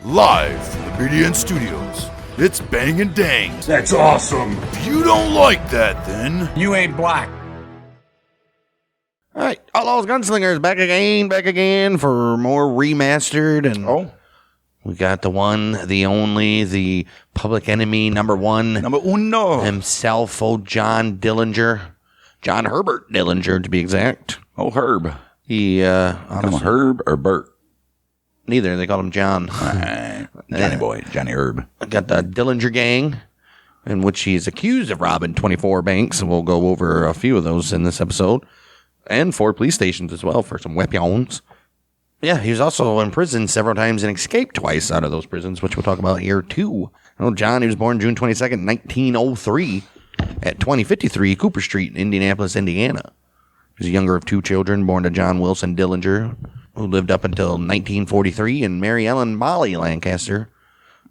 Live from the BDN Studios, it's Bang and Dang. That's awesome. If you don't like that, then You ain't black. All right, Outlaws, Gunslingers, back again for more Remastered. And we got the one, the only, the public enemy number one. Number uno. Himself, John Dillinger. John Herbert Dillinger, to be exact. Oh, Herb. He, Come on, Herb or Bert? Neither, they call him John. Johnny boy, Johnny Herb. I got the Dillinger gang, in which he is accused of robbing 24 banks, and we'll go over a few of those in this episode. And 4 police stations as well for some weapons. Yeah, he was also in prison several times and escaped twice out of those prisons, which we'll talk about here too. Well, John, he was born June 22nd, 1903 at 2053 Cooper Street in Indianapolis, Indiana. He was the younger of 2 children born to John Wilson Dillinger, who lived up until 1943, and Mary Ellen Molly Lancaster.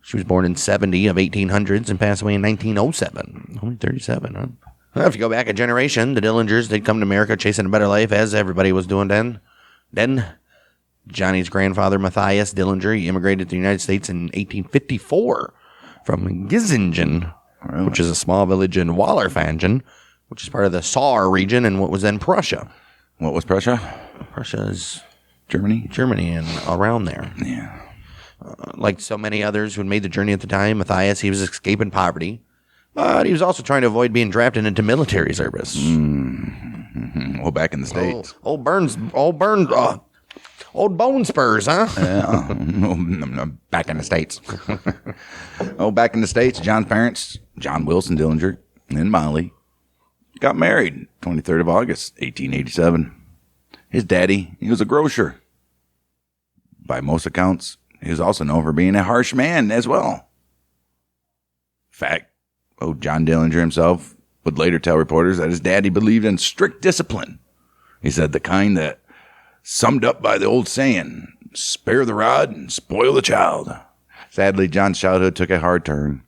She was born in 70 of 1800s and passed away in 1907. Only 37, huh? Well, if you go back a generation, the Dillingers did come to America chasing a better life, as everybody was doing then. Johnny's grandfather, Matthias Dillinger, he immigrated to the United States in 1854 from Gissingen, which is a small village in Wallerfangen, which is part of the Saar region in what was then Prussia. What was Prussia? Prussia is Germany and around there. Yeah. Like so many others who had made the journey at the time, Matthias, he was escaping poverty, but he was also trying to avoid being drafted into military service. Well, back in the States. Old bone spurs, huh? Back in the States. Back in the States, John's parents, John Wilson Dillinger and Molly, got married 23rd of August, 1887. His daddy, he was a grocer. By most accounts, he was also known for being a harsh man as well. Fact, John Dillinger himself would later tell reporters that his daddy believed in strict discipline. He said the kind that summed up by the old saying, spare the rod and spoil the child. Sadly, John's childhood took a hard turn.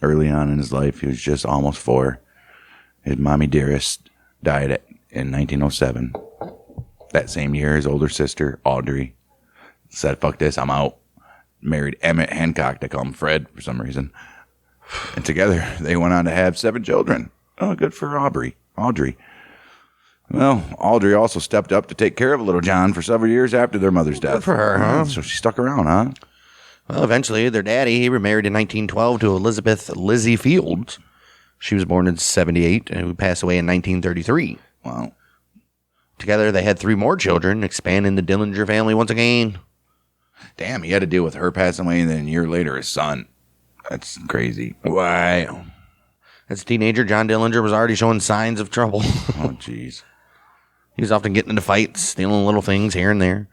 Early on in his life, he was just almost 4. His mommy dearest died in 1907. That same year, his older sister, Audrey, said, fuck this, I'm out. Married Emmett Hancock. They call him Fred for some reason. And together, they went on to have 7 children. Oh, good for Audrey. Well, Audrey also stepped up to take care of little John for several years after their mother's death. Good for her, huh? So she stuck around, huh? Well, eventually, their daddy, he remarried in 1912 to Elizabeth Lizzie Fields. She was born in 78 and passed away in 1933. Wow. Together, they had 3 more children, expanding the Dillinger family once again. Damn, he had to deal with her passing away, and then a year later, his son. That's crazy. Why? As a teenager, John Dillinger was already showing signs of trouble. Oh, jeez. He was often getting into fights, stealing little things here and there.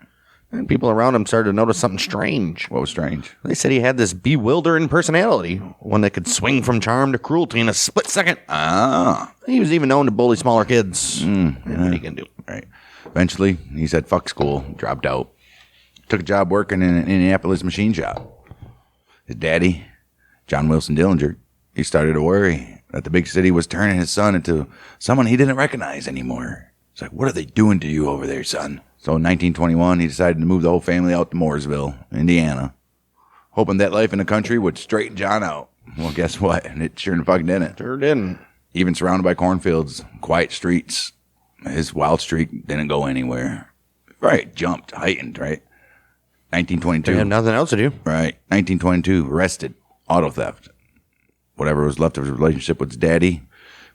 And people around him started to notice something strange. What was strange? They said he had this bewildering personality, one that could swing from charm to cruelty in a split second. He was even known to bully smaller kids. What he can do? Right. Eventually, he said, fuck school, dropped out. Took a job working in an Indianapolis machine shop. His daddy, John Wilson Dillinger, he started to worry that the big city was turning his son into someone he didn't recognize anymore. It's like, what are they doing to you over there, son? So in 1921, he decided to move the whole family out to Mooresville, Indiana, hoping that life in the country would straighten John out. Well, guess what? And it sure the fuck didn't. Sure didn't. Even surrounded by cornfields, quiet streets, his wild streak didn't go anywhere. Right, jumped, heightened, right? 1922. They had nothing else to do. Right, 1922, arrested, auto theft. Whatever was left of his relationship with his daddy,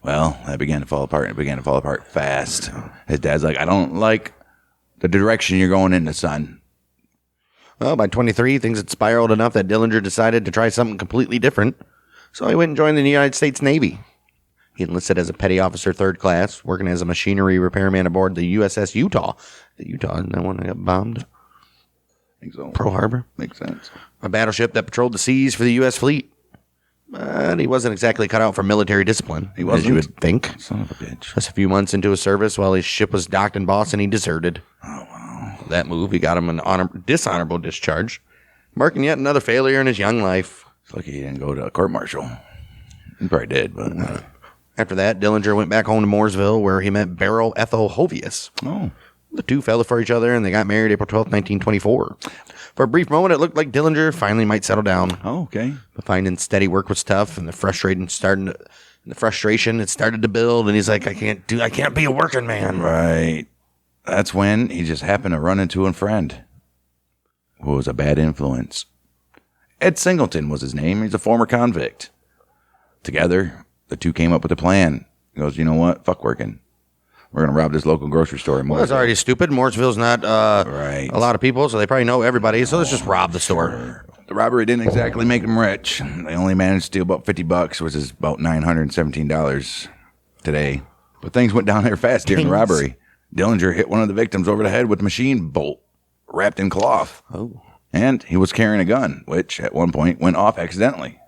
well, that began to fall apart, and it began to fall apart fast. His dad's like, I don't like the direction you're going into, son. Well, by 23, things had spiraled enough that Dillinger decided to try something completely different. So he went and joined the United States Navy. He enlisted as a petty officer 3rd class, working as a machinery repairman aboard the USS Utah. The Utah, isn't that one that got bombed? I think so. Pearl Harbor. Makes sense. A battleship that patrolled the seas for the U.S. fleet. But he wasn't exactly cut out for military discipline, He wasn't? as you would think. Son of a bitch. Just a few months into his service, while his ship was docked in Boston, he deserted. Oh, wow. That move, he got him an dishonorable discharge, marking yet another failure in his young life. It's lucky he didn't go to a court-martial. He probably did, but... After that, Dillinger went back home to Mooresville, where he met Beryl Ethel Hovius. Oh. The two fell for each other, and they got married April 12, 1924. For a brief moment, it looked like Dillinger finally might settle down. Oh, okay. But finding steady work was tough, and the frustration it started to build, and he's like, I can't be a working man. Right. That's when he just happened to run into a friend who was a bad influence. Ed Singleton was his name. He's a former convict. Together, the two came up with a plan. He goes, you know what? Fuck working. We're going to rob this local grocery store in Well, that's already stupid. Mooresville's not Right. a lot of people, so they probably know everybody, so let's just rob the store. The robbery didn't exactly make them rich. They only managed to steal about $50, which is about $917 today. But things went down there fast during the robbery. Dillinger hit one of the victims over the head with a machine bolt wrapped in cloth. Oh. And he was carrying a gun, which at one point went off accidentally.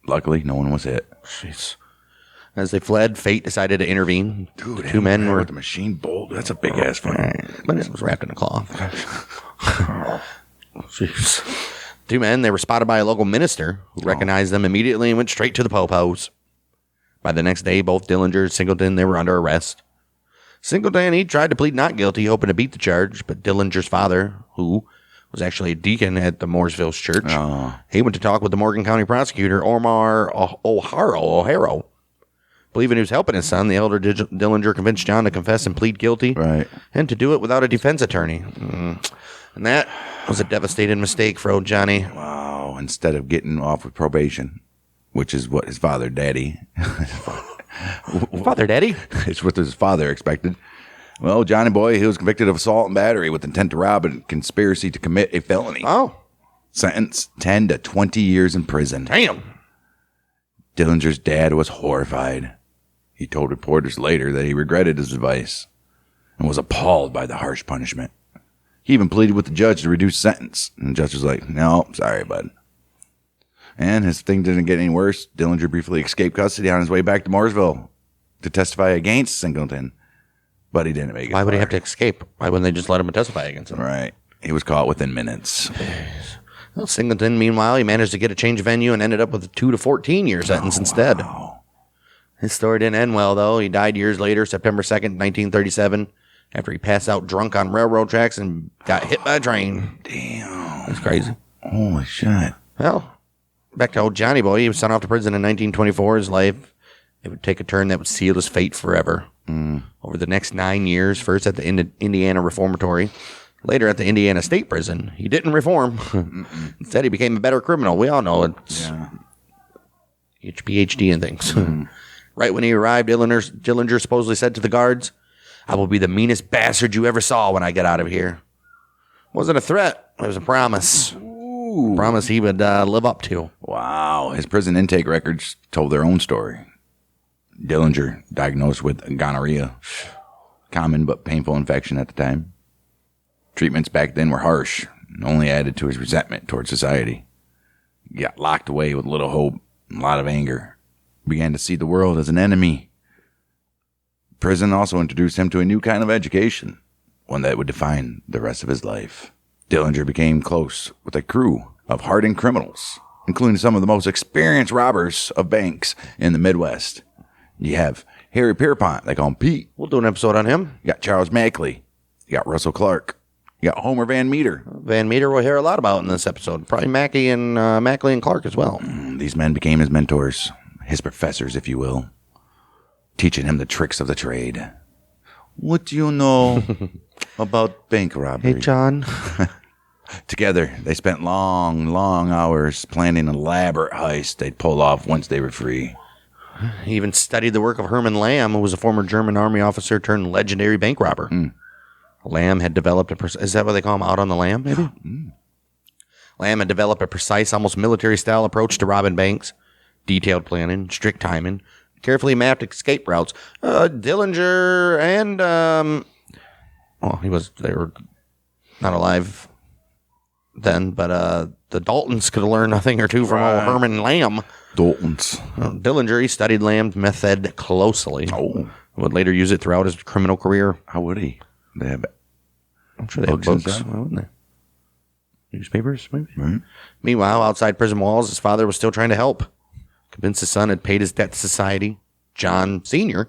Luckily, no one was hit. Jeez. As they fled, fate decided to intervene. Dude, the two men were with the machine bolt. That's a big ass fight. but it was wrapped in a cloth. Jeez. Two men, they were spotted by a local minister who recognized them immediately and went straight to the po-pos. By the next day, both Dillinger and Singleton, they were under arrest. Singleton, he tried to plead not guilty, hoping to beat the charge, but Dillinger's father, who was actually a deacon at the Mooresville's church, he went to talk with the Morgan County prosecutor, Omar O'Hara. Believing he was helping his son, the elder Dillinger convinced John to confess and plead guilty, Right. and to do it without a defense attorney. And that was a devastating mistake for old Johnny. Wow. Instead of getting off with probation, which is what his father, Daddy, Father Daddy? it's what his father expected. Well, Johnny Boy, he was convicted of assault and battery with intent to rob and conspiracy to commit a felony. Oh, Sentenced 10 to 20 years in prison. damn. Dillinger's dad was horrified. He told reporters later that he regretted his advice and was appalled by the harsh punishment. He even pleaded with the judge to reduce the sentence, and the judge was like, no, sorry, bud. And his thing didn't get any worse. Dillinger briefly escaped custody on his way back to Mooresville to testify against Singleton, but he didn't make it. Why would he far. have to escape? Why wouldn't they just let him testify against him? Right. He was caught within minutes. Well, Singleton, meanwhile, he managed to get a change of venue and ended up with a 2 to 14 year sentence instead. Wow. His story didn't end well, though. He died years later, September 2nd, 1937, after he passed out drunk on railroad tracks and got hit by a train. Damn. That's crazy. Holy shit. Well, back to old Johnny Boy. He was sent off to prison in 1924. His life, it would take a turn that would seal his fate forever. Over the next 9 years, first at the Indiana Reformatory, later at the Indiana State Prison. He didn't reform. Instead, he became a better criminal. We all know it's PhD and things. Right when he arrived, Dillinger supposedly said to the guards, I will be the meanest bastard you ever saw when I get out of here. It wasn't a threat. It was a promise. Ooh. Promise he would live up to. Wow. His prison intake records told their own story. Dillinger, diagnosed with gonorrhea, common but painful infection at the time. Treatments back then were harsh and only added to his resentment towards society. He got locked away with little hope and a lot of anger. Began to see the world as an enemy. Prison also introduced him to a new kind of education, one that would define the rest of his life. Dillinger became close with a crew of hardened criminals, including some of the most experienced robbers of banks in the Midwest. You have Harry Pierpont, they call him Pete. We'll do an episode on him. You got Charles Mackley. You got Russell Clark. You got Homer Van Meter. Van Meter we'll hear a lot about in this episode. Probably Mackley and Clark as well. These men became his mentors, his professors, if you will, teaching him the tricks of the trade. What do you know about bank robbery? Hey, John. Together, they spent long, long hours planning an elaborate heist they'd pull off once they were free. He even studied the work of Herman Lamb, who was a former German army officer turned legendary bank robber. Lamb had developed is that what they call him, out on the lam, maybe? Lamb had developed a precise, almost military-style approach to robbing banks. Detailed planning, strict timing, carefully mapped escape routes. Dillinger and, they were not alive then, but the Daltons could have learned a thing or two from old Herman Lamb. Daltons. Dillinger, he studied Lamb's method closely. Would later use it throughout his criminal career. How would he? They have I'm sure they have books and books. stuff? Why wouldn't they? Newspapers, maybe. Right. Meanwhile, outside prison walls, his father was still trying to help. Convinced his son had paid his debt to society. John Sr.,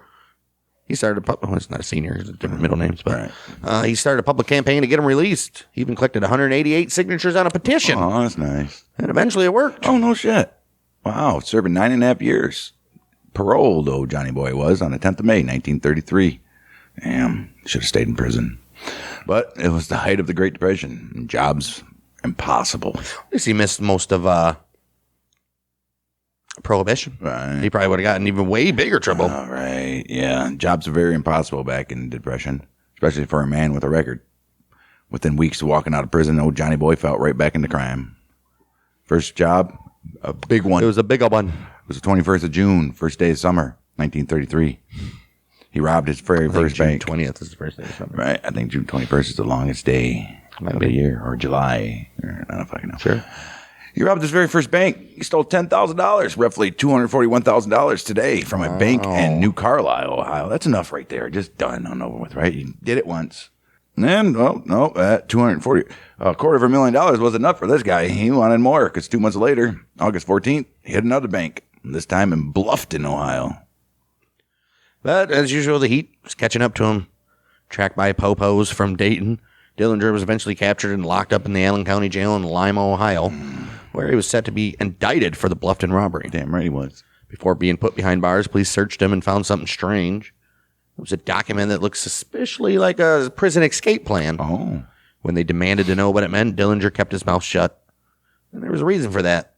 He started he's not a senior, he's a different middle names, but Right. he started a public campaign to get him released. He even collected 188 signatures on a petition. Oh, that's nice. And eventually it worked. Oh, no shit. Wow, serving 9.5 years. Paroled, old Johnny Boy was on the 10th of May, 1933. Damn, should have stayed in prison. But it was the height of the Great Depression. And jobs impossible. At least he missed most of Prohibition. Right. He probably would have gotten even way bigger trouble. All right. Yeah. Jobs were very impossible back in the Depression, especially for a man with a record. Within weeks of walking out of prison, old Johnny Boy fell right back into crime. First job, a big one. It was a big old one. It was the 21st of June, first day of summer, 1933. He robbed his very first June bank. 20th is the first day of summer. Right. I think June 21st is the longest day of the year, or July. Or, I don't know if I can know. Sure. He robbed his very first bank. He stole $10,000, roughly $241,000 today from a bank in New Carlisle, Ohio. That's enough right there. Just done and over with, right? You did it once. And then, that $240,000 wasn't enough for this guy. He wanted more because 2 months later, August 14th, he hit another bank, this time in Bluffton, Ohio. But as usual, the heat was catching up to him. Tracked by popos from Dayton, Dillinger was eventually captured and locked up in the Allen County Jail in Lima, Ohio, where he was set to be indicted for the Bluffton robbery. Damn right he was. Before being put behind bars, police searched him and found something strange. It was a document that looked suspiciously like a prison escape plan. Oh. When they demanded to know what it meant, Dillinger kept his mouth shut. And there was a reason for that.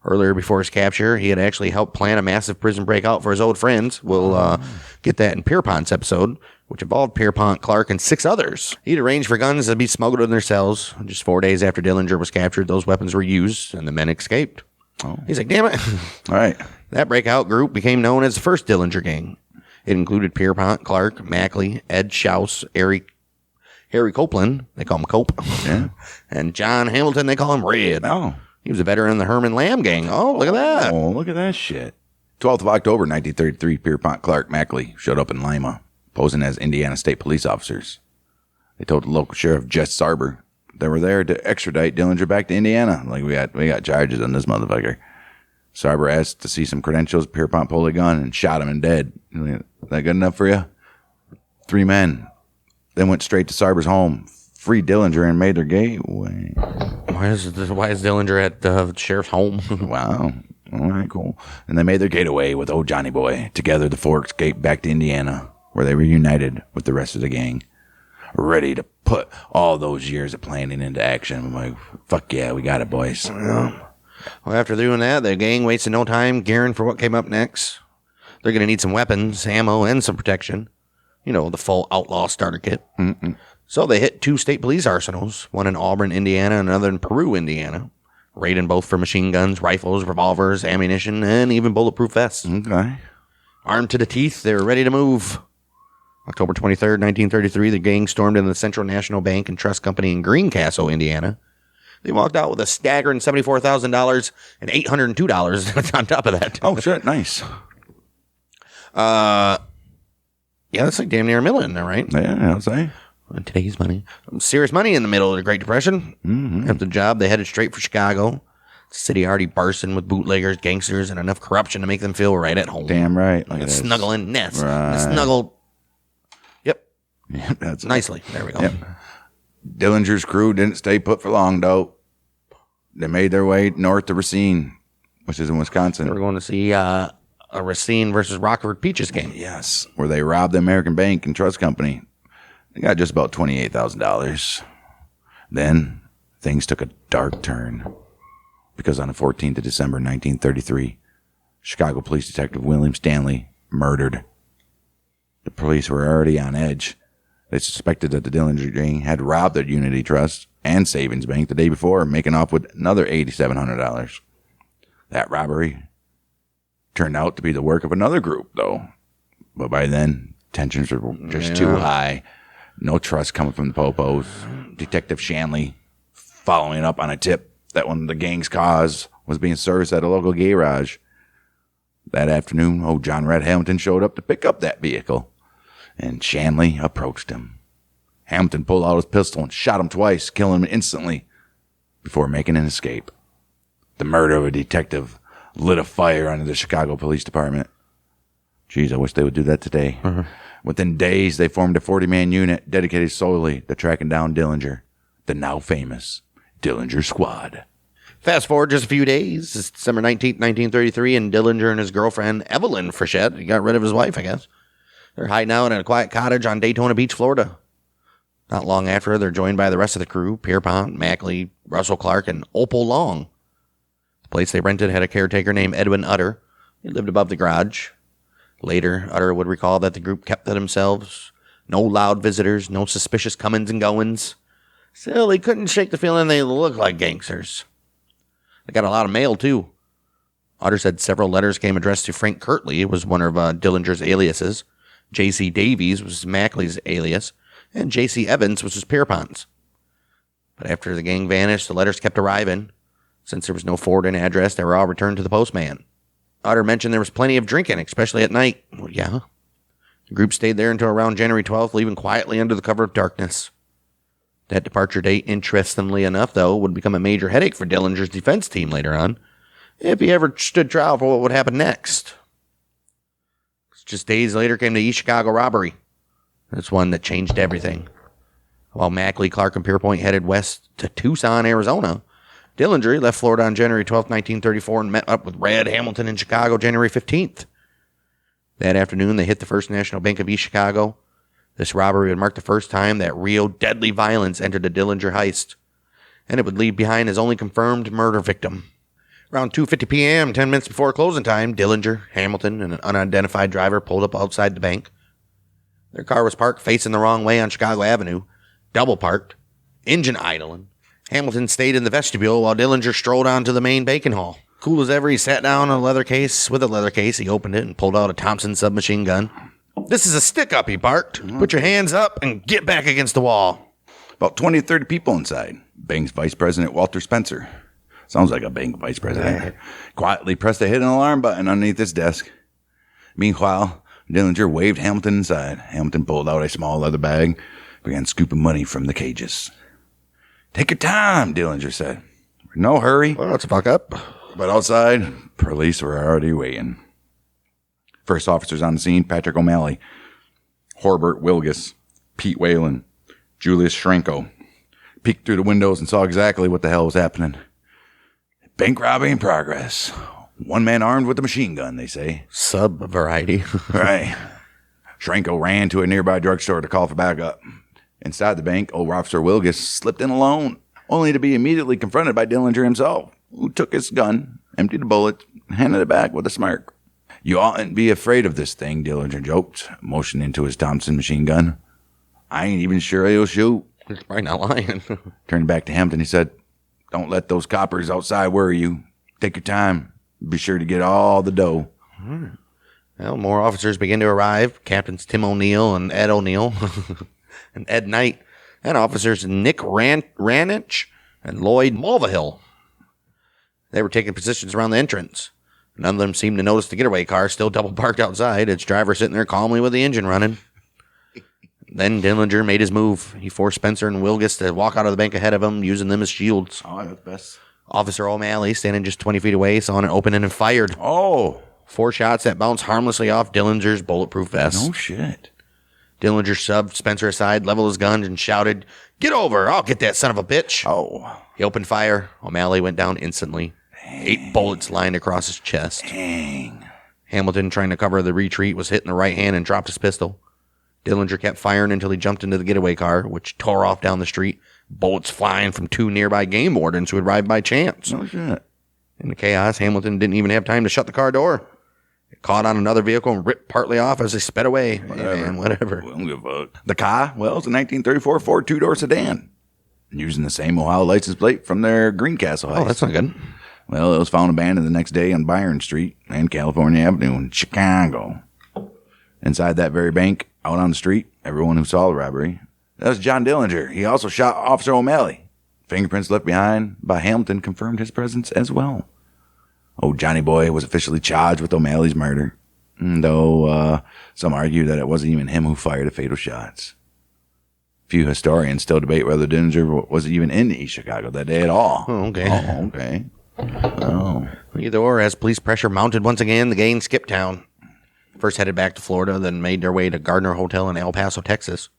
Earlier, before his capture, he had actually helped plan a massive prison breakout for his old friends. We'll get that in Pierpont's episode, which involved Pierpont, Clark, and 6 others. He'd arranged for guns to be smuggled in their cells. Just 4 days after Dillinger was captured, those weapons were used, and the men escaped. Oh. He's like, damn it. All right. That breakout group became known as the first Dillinger Gang. It included Pierpont, Clark, Mackley, Ed Schaus, Harry Copeland, they call him Cope, Yeah. and John Hamilton, they call him Red. Oh. He was a veteran in the Herman Lamb Gang. Oh, look at that. Oh, look at that shit. 12th of October, 1933, Pierpont, Clark, Mackley showed up in Lima, posing as Indiana State Police officers. They told the local sheriff, Jess Sarber, they were there to extradite Dillinger back to Indiana. Like, we got charges on this motherfucker. Sarber asked to see some credentials. Pierpont pulled a gun and shot him and dead. That good enough for you? 3 men then went straight to Sarber's home, freed Dillinger, and made their gateway. Why is Dillinger at the sheriff's home? Wow. All right, cool. And they made their getaway with old Johnny Boy. Together, the four escaped back to Indiana, where they were united with the rest of the gang, ready to put all those years of planning into action. I'm like, fuck yeah, we got it, boys. Well, after doing that, the gang wasted no time gearing for what came up next. They're going to need some weapons, ammo, and some protection. You know, the full outlaw starter kit. Mm-mm. So they hit 2 state police arsenals, one in Auburn, Indiana, and another in Peru, Indiana, raiding both for machine guns, rifles, revolvers, ammunition, and even bulletproof vests. Okay. Armed to the teeth, they were ready to move. October 23rd, 1933, the gang stormed into the Central National Bank and Trust Company in Greencastle, Indiana. They walked out with a staggering $74,000 and $802 on top of that. Oh, shit. Nice. Yeah, that's like damn near $1 million there, right? Yeah, I'll say. On today's money. Serious money in the middle of the Great Depression. Mm-hmm. After the job, they headed straight for Chicago. The city already bursting with bootleggers, gangsters, and enough corruption to make them feel right at home. Damn right. Like a snuggling nest. Right. Snuggled. Yep. Yeah, that's Nicely. There we go. Yep. Dillinger's crew didn't stay put for long, though. They made their way north to Racine, which is in Wisconsin. We're going to see a Racine versus Rockford Peaches game. Yes, where they robbed the American Bank and Trust Company. They got just about $28,000. Then things took a dark turn, because on the 14th of December, 1933, Chicago Police Detective William Stanley murdered. The police were already on edge. They suspected that the Dillinger gang had robbed the Unity Trust and Savings Bank the day before, making off with another $8,700. That robbery turned out to be the work of another group, though. But by then, tensions were just too high. No trust coming from the popos. Detective Shanley following up on a tip that one of the gang's cars was being serviced at a local garage. That afternoon, old John Red Hamilton showed up to pick up that vehicle, and Shanley approached him. Hamilton pulled out his pistol and shot him twice, killing him instantly before making an escape. The murder of a detective lit a fire under the Chicago Police Department. Geez, I wish they would do that today. Within days, they formed a 40-man unit dedicated solely to tracking down Dillinger, the now famous Dillinger Squad. Fast forward just a few days. It's December 19th, 1933, and Dillinger and his girlfriend, Evelyn Frechette, he got rid of his wife, I guess. They're hiding out in a quiet cottage on Daytona Beach, Florida. Not long after, they're joined by the rest of the crew, Pierpont, Mackley, Russell Clark, and Opal Long. The place they rented had a caretaker named Edwin Utter. He lived above the garage. Later, Utter would recall that the group kept to themselves. No loud visitors, no suspicious comings and goings. Still, he couldn't shake the feeling they looked like gangsters. They got a lot of mail, too. Utter said several letters came addressed to Frank Kirtley, who was one of Dillinger's aliases. J.C. Davies was Mackley's alias, and J.C. Evans was his Pierpont's. But after the gang vanished, the letters kept arriving. Since there was no forwarding address, they were all returned to the postman. Utter mentioned there was plenty of drinking, especially at night. Well, yeah. The group stayed there until around January 12th, leaving quietly under the cover of darkness. That departure date, interestingly enough, though, would become a major headache for Dillinger's defense team later on, if he ever stood trial for what would happen next. Just days later came the East Chicago robbery. It's one that changed everything. While Mackley, Clark, and Pierpont headed west to Tucson, Arizona, Dillinger left Florida on January 12, 1934, and met up with Red Hamilton in Chicago January 15th. That afternoon, they hit the First National Bank of East Chicago. This robbery would mark the first time that real deadly violence entered the Dillinger heist, and it would leave behind his only confirmed murder victim. Around 2:50 p.m., 10 minutes before closing time, Dillinger, Hamilton, and an unidentified driver pulled up outside the bank. Their car was parked facing the wrong way on Chicago Avenue, double parked, engine idling. Hamilton stayed in the vestibule while Dillinger strolled onto the main banking hall. Cool as ever, he sat down on a leather case. With a leather case, he opened it and pulled out a Thompson submachine gun. "This is a stick-up," he barked. "Put your hands up and get back against the wall." About 20 to 30 people inside. Bank's vice president, Walter Spencer. Sounds like a bank vice president. Quietly pressed a hidden alarm button underneath his desk. Meanwhile, Dillinger waved Hamilton inside. Hamilton pulled out a small leather bag, began scooping money from the cages. "Take your time," Dillinger said. "No hurry." Well, let's fuck up. But outside, police were already waiting. First officers on the scene, Patrick O'Malley, Horbert Wilgus, Pete Whalen, Julius Schranko. Peeked through the windows and saw exactly what the hell was happening. Bank robbery in progress. One man armed with a machine gun, they say. Sub-variety. Right. Schranko ran to a nearby drugstore to call for backup. Inside the bank, old Officer Wilgus slipped in alone, only to be immediately confronted by Dillinger himself, who took his gun, emptied the bullet, and handed it back with a smirk. "You oughtn't be afraid of this thing," Dillinger joked, motioning into his Thompson machine gun. "I ain't even sure he'll shoot." He's probably not lying. Turning back to Hampton, he said, "Don't let those coppers outside worry you. Take your time. Be sure to get all the dough." Well, more officers began to arrive. Captains Tim O'Neill and Ed O'Neill and Ed Knight, and officers Nick Ranich and Lloyd Mulvihill. They were taking positions around the entrance. None of them seemed to notice the getaway car still double parked outside, its driver sitting there calmly with the engine running. Then Dillinger made his move. He forced Spencer and Wilgus to walk out of the bank ahead of him, using them as shields. Oh, that's best. Officer O'Malley, standing just 20 feet away, saw an opening and fired. Oh. 4 shots that bounced harmlessly off Dillinger's bulletproof vest. No shit. Dillinger shoved Spencer aside, leveled his gun, and shouted, "Get over! I'll get that son of a bitch!" Oh. He opened fire. O'Malley went down instantly. 8 bullets lined across his chest. Dang. Hamilton, trying to cover the retreat, was hit in the right hand and dropped his pistol. Dillinger kept firing until he jumped into the getaway car, which tore off down the street, bullets flying from 2 nearby game wardens who had arrived by chance. No shit. In the chaos, Hamilton didn't even have time to shut the car door. It caught on another vehicle and ripped partly off as they sped away. Whatever. Hey, man, whatever. We don't give a fuck. The car, well, it's a 1934 Ford 2-door sedan, using the same Ohio license plate from their Greencastle heist. Oh, that's not good. Well, it was found abandoned the next day on Byron Street and California Avenue in Chicago. Inside that very bank, out on the street, everyone who saw the robbery, that was John Dillinger. He also shot Officer O'Malley. Fingerprints left behind by Hamilton confirmed his presence as well. Oh, Johnny Boy was officially charged with O'Malley's murder, though some argue that it wasn't even him who fired the fatal shots. Few historians still debate whether Dillinger was even in East Chicago that day at all. Oh, okay. Oh, okay. Oh. Either or, as police pressure mounted once again, the gang skipped town. First headed back to Florida, then made their way to Gardner Hotel in El Paso, Texas.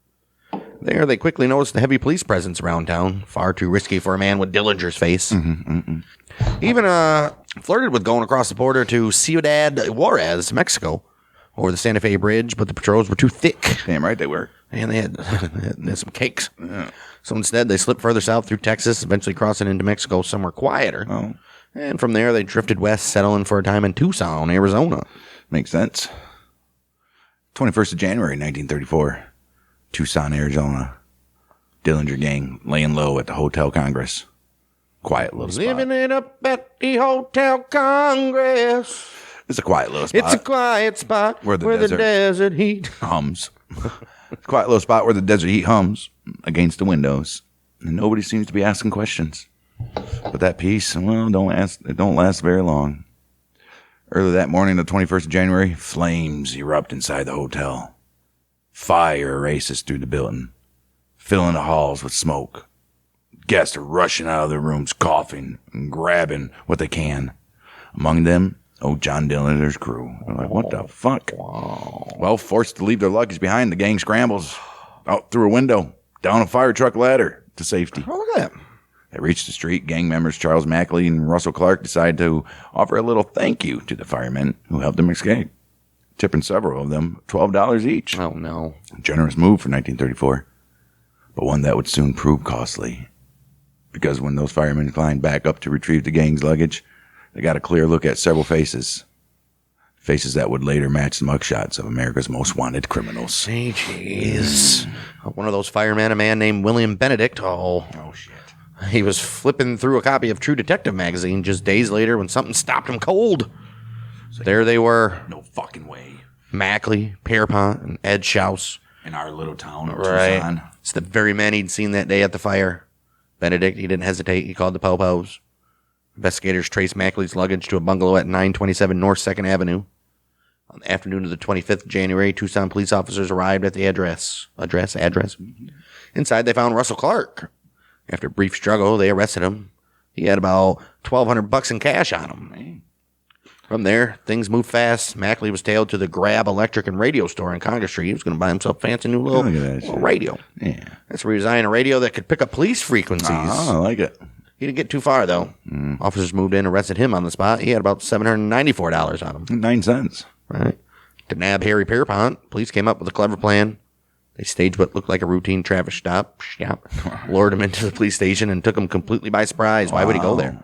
There, they quickly noticed the heavy police presence around town, far too risky for a man with Dillinger's face. Even flirted with going across the border to Ciudad Juarez, Mexico, over the Santa Fe Bridge, but the patrols were too thick. Damn right they were. And they had some cakes. Yeah. So instead, they slipped further south through Texas, eventually crossing into Mexico somewhere quieter. Oh. And from there, they drifted west, settling for a time in Tucson, Arizona. Makes sense. 21st of January, 1934. Tucson, Arizona. Dillinger gang laying low at the Hotel Congress. Quiet little spot. Living it up at the Hotel Congress. It's a quiet little spot. It's a quiet spot where the desert heat hums. It's a quiet little spot where the desert heat hums against the windows. And nobody seems to be asking questions. But that peace, well, it don't last very long. Early that morning, the 21st of January, flames erupt inside the hotel. Fire races through the building, filling the halls with smoke. Guests are rushing out of their rooms, coughing and grabbing what they can. Among them, John Dillinger's crew. They're like, what the fuck? Wow. Well, forced to leave their luggage behind, the gang scrambles out through a window, down a fire truck ladder to safety. Oh, look at that. They reached the street. Gang members Charles Mackley and Russell Clark decided to offer a little thank you to the firemen who helped them escape, tipping several of them $12 each. Oh, no. A generous move for 1934, but one that would soon prove costly. Because when those firemen climbed back up to retrieve the gang's luggage, they got a clear look at several faces. Faces that would later match the mugshots of America's most wanted criminals. Hey, jeez. One of those firemen, a man named William Benedict. Oh, shit. He was flipping through a copy of True Detective magazine just days later when something stopped him cold. So there they were. No fucking way. Mackley, Pierpont, and Ed Schaus. In our little town of Right. Tucson. It's the very man he'd seen that day at the fire. Benedict, he didn't hesitate. He called the po-pos. Investigators traced Mackley's luggage to a bungalow at 927 North 2nd Avenue. On the afternoon of the 25th of January, Tucson police officers arrived at the address. Inside, they found Russell Clark. After a brief struggle, they arrested him. He had about $1,200 in cash on him. From there, things moved fast. Mackley was tailed to the Grab Electric and Radio store on Congress Street. He was going to buy himself a fancy new little radio. Yeah. That's where he designed a radio that could pick up police frequencies. Oh, I like it. He didn't get too far, though. Officers moved in, arrested him on the spot. He had about $794 on him. 9 cents. Right. To nab Harry Pierpont, police came up with a clever plan. They staged what looked like a routine traffic stop, lured him into the police station, and took him completely by surprise. Why would he go there?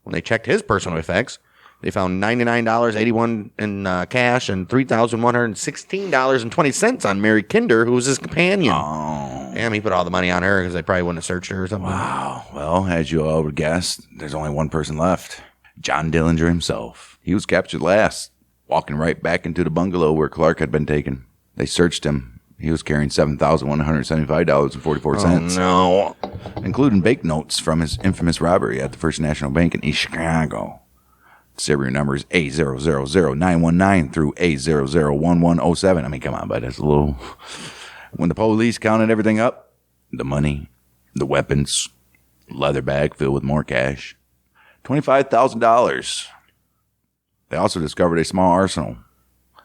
When they checked his personal effects, they found $99.81 in cash and $3,116.20 on Mary Kinder, who was his companion. Oh. Damn, he put all the money on her because they probably wouldn't have searched her or something. Wow. Well, as you all would guess, there's only one person left. John Dillinger himself. He was captured last, walking right back into the bungalow where Clark had been taken. They searched him. He was carrying $7,175.44. Oh, no. Including banknotes from his infamous robbery at the First National Bank in East Chicago. The serial number is A000919 through A001107. I mean, come on, but that's a little... When the police counted everything up, the money, the weapons, leather bag filled with more cash, $25,000. They also discovered a small arsenal,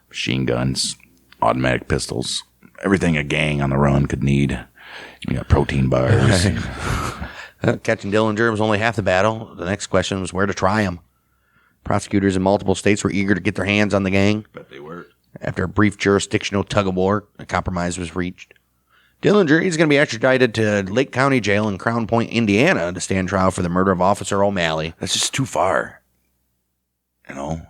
machine guns, automatic pistols, everything a gang on the run could need. You got protein bars. Catching Dillinger was only half the battle. The next question was where to try him. Prosecutors in multiple states were eager to get their hands on the gang. Bet they were. After a brief jurisdictional tug-of-war, a compromise was reached. Dillinger, he's going to be extradited to Lake County Jail in Crown Point, Indiana, to stand trial for the murder of Officer O'Malley. That's just too far. You know?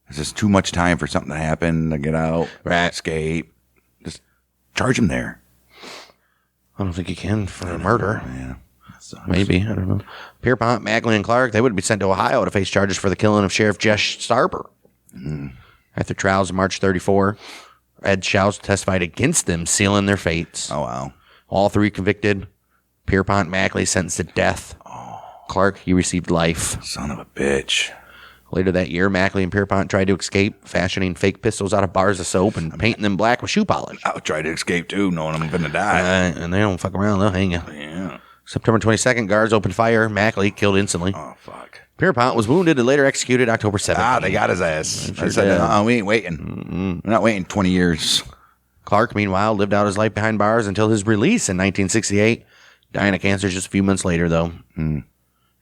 It's just too much time for something to happen, to get out, escape. Just charge him there. I don't think you can for a murder. Yeah. Maybe. I don't know. Pierpont, Mackley, and Clark, they would be sent to Ohio to face charges for the killing of Sheriff Jess Starber. After trials in March 34, Ed Schaus testified against them, sealing their fates. Oh, wow. All three convicted. Pierpont, Mackley sentenced to death. Clark, he received life. Son of a bitch. Later that year, Mackley and Pierpont tried to escape, fashioning fake pistols out of bars of soap and painting them black with shoe polish. I'll try to escape, too, knowing I'm going to die. And they don't fuck around. They'll hang you. Yeah. September 22nd, guards opened fire. Mackley killed instantly. Oh, fuck. Pierpont was wounded and later executed October 7th. They got his ass. Sure They said, did. we ain't waiting. We're not waiting 20 years. Clark, meanwhile, lived out his life behind bars until his release in 1968, dying of cancer just a few months later, though.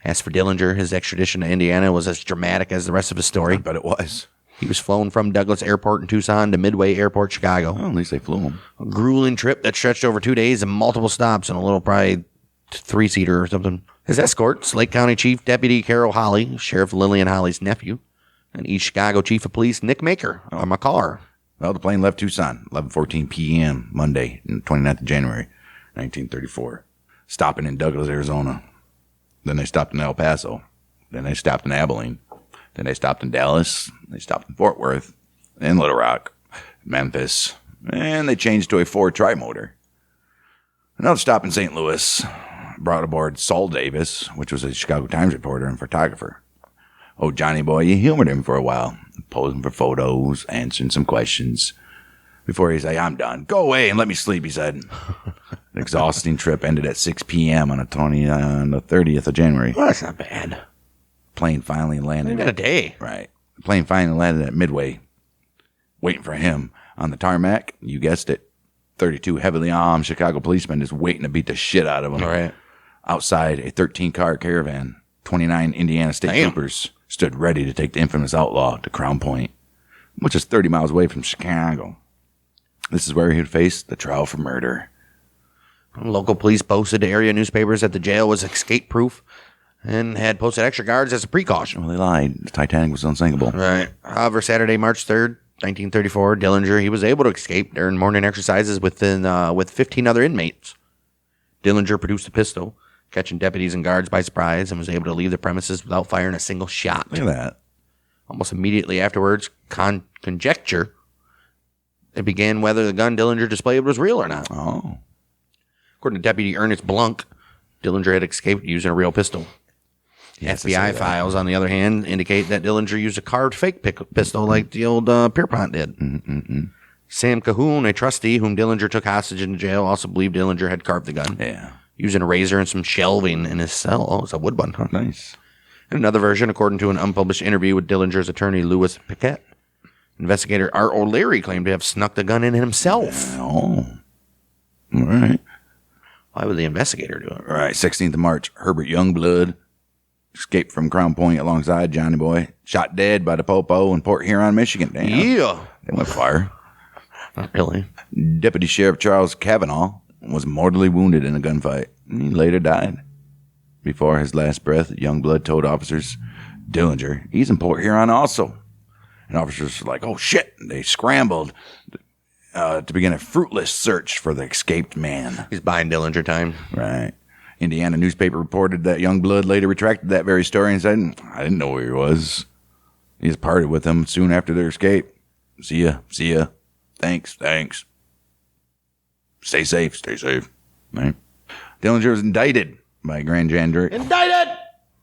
As for Dillinger, his extradition to Indiana was as dramatic as the rest of his story. I bet it was. He was flown from Douglas Airport in Tucson to Midway Airport, Chicago. Well, at least they flew him. A grueling trip that stretched over 2 days and multiple stops in a little, probably three-seater or something. His escorts, Lake County Chief Deputy Carol Holly, Sheriff Lillian Holly's nephew, and East Chicago Chief of Police Nick Maker, or McCarr. Well, the plane left Tucson, 11:14 p.m., Monday, 29th of January, 1934. Stopping in Douglas, Arizona. Then they stopped in El Paso. Then they stopped in Abilene. Then they stopped in Dallas. They stopped in Fort Worth. And Little Rock. Memphis. And they changed to a Ford Tri-Motor. Another stop in St. Louis. Brought aboard Saul Davis, which was a Chicago Times reporter and photographer. Oh, Johnny boy, you humored him for a while. Posing for photos, answering some questions. Before he said, I'm done. Go away and let me sleep, he said. An exhausting trip ended at 6 p.m. on the 30th of January. Well, that's not bad. Plane finally landed. In a day. Right. The plane finally landed at Midway. Waiting for him on the tarmac. You guessed it. 32 heavily armed Chicago policemen is waiting to beat the shit out of him. All right. Outside a 13-car caravan, 29 Indiana State Troopers stood ready to take the infamous outlaw to Crown Point, which is 30 miles away from Chicago. This is where he would face the trial for murder. Local police posted to area newspapers that the jail was escape-proof and had posted extra guards as a precaution. Well, they lied. The Titanic was unsinkable. Right. However, Saturday, March 3rd, 1934, Dillinger, he was able to escape during morning exercises with 15 other inmates. Dillinger produced a pistol, catching deputies and guards by surprise, and was able to leave the premises without firing a single shot. Look at that. Almost immediately afterwards, conjecture it began whether the gun Dillinger displayed was real or not. Oh. According to Deputy Ernest Blunk, Dillinger had escaped using a real pistol. Yes, FBI files, on the other hand, indicate that Dillinger used a carved fake pistol like the old Pierpont did. Sam Cahoon, a trustee whom Dillinger took hostage in jail, also believed Dillinger had carved the gun. Yeah. Using a razor and some shelving in his cell. Oh, it's a wood one, huh? Nice. In another version, according to an unpublished interview with Dillinger's attorney, Louis Piquet, investigator Art O'Leary claimed to have snuck the gun in himself. Oh. All right. Why would the investigator do it? All right. 16th of March, Herbert Youngblood escaped from Crown Point alongside Johnny Boy. Shot dead by the Popo in Port Huron, Michigan. Damn. Yeah. They went fire. Not really. Deputy Sheriff Charles Cavanaugh was mortally wounded in a gunfight. He later died. Before his last breath, Youngblood told officers, Dillinger, he's in Port Huron also. And officers were like, oh shit. They scrambled to begin a fruitless search for the escaped man. He's buying Dillinger time. Right. Indiana newspaper reported that Youngblood later retracted that very story and said, I didn't know where he was. He just parted with him soon after their escape. See ya. See ya. Thanks. Stay safe. Right. Dillinger was indicted by a grand jury.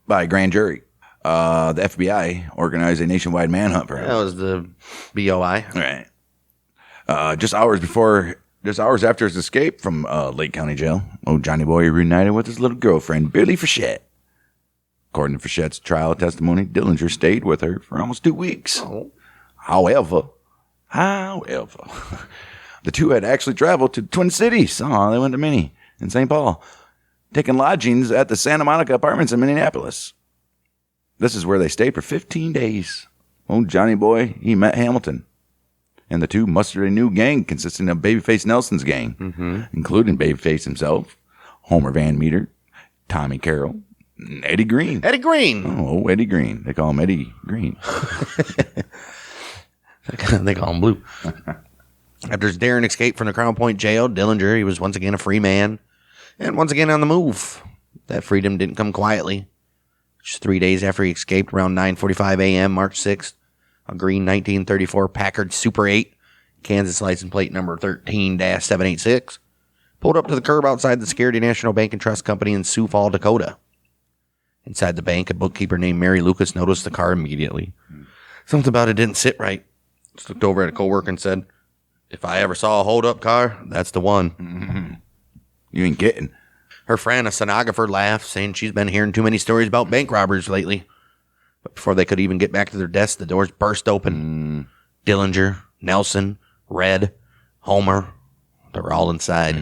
By a grand jury. The FBI organized a nationwide manhunt for him. That was the BOI. Right. Just hours after his escape from Lake County Jail, Johnny Boy reunited with his little girlfriend, Billy Frechette. According to Frechette's trial testimony, Dillinger stayed with her for almost 2 weeks. Oh. However, the two had actually traveled to Twin Cities. Oh, they went to Minnie in St. Paul, taking lodgings at the Santa Monica Apartments in Minneapolis. This is where they stayed for 15 days. Johnny Boy, he met Hamilton. And the two mustered a new gang consisting of Babyface Nelson's gang, including Babyface himself, Homer Van Meter, Tommy Carroll, and Eddie Green. Eddie Green. Oh, Eddie Green. They call him Eddie Green. They call him Blue. After his daring escape from the Crown Point jail, Dillinger, he was once again a free man and once again on the move. That freedom didn't come quietly. Just 3 days after he escaped, around 9:45 a.m., March 6th, a green 1934 Packard Super 8, Kansas license plate number 13-786, pulled up to the curb outside the Security National Bank and Trust Company in Sioux Falls, Dakota. Inside the bank, a bookkeeper named Mary Lucas noticed the car immediately. Something about it didn't sit right. Just looked over at a coworker and said, if I ever saw a hold-up car, that's the one. You ain't getting. Her friend, a stenographer, laughed, saying she's been hearing too many stories about bank robbers lately. But before they could even get back to their desks, the doors burst open. Dillinger, Nelson, Red, Homer, they were all inside.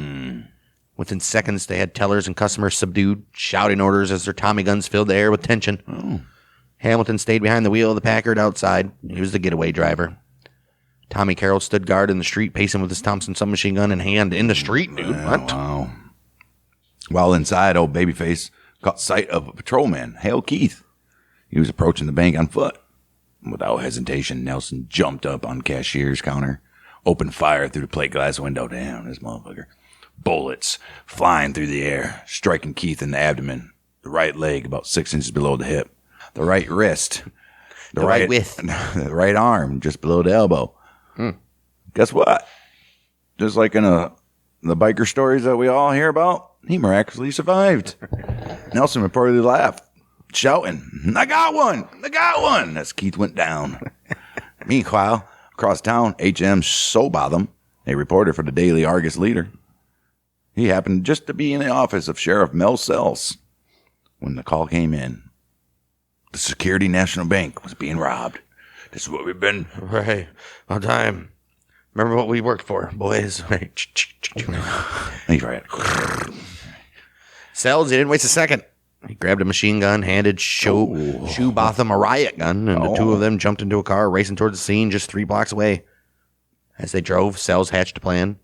Within seconds, they had tellers and customers subdued, shouting orders as their Tommy guns filled the air with tension. Hamilton stayed behind the wheel of the Packard outside. He was the getaway driver. Tommy Carroll stood guard in the street, pacing with his Thompson submachine gun in hand. In the street, dude. What? Wow. While inside, old Babyface caught sight of a patrolman, Hale Keith. He was approaching the bank on foot. Without hesitation, Nelson jumped up on cashier's counter, opened fire through the plate glass window. Damn, this motherfucker. Bullets flying through the air, striking Keith in the abdomen, the right leg about 6 inches below the hip, the right wrist, the right wrist, the right arm just below the elbow. Guess what? Just like in the biker stories that we all hear about, he miraculously survived. Nelson reportedly laughed, shouting, I got one, as Keith went down. Meanwhile, across town, H.M. Sobotham, a reporter for the Daily Argus Leader, he happened just to be in the office of Sheriff Mel Sells when the call came in. The Security National Bank was being robbed. This is what we've been. Right. On time. Remember what we worked for, boys. He's right. Sells, he didn't waste a second. He grabbed a machine gun, handed Shoebotham a riot gun, and the two of them jumped into a car, racing towards the scene just 3 blocks away. As they drove, Sells hatched a plan.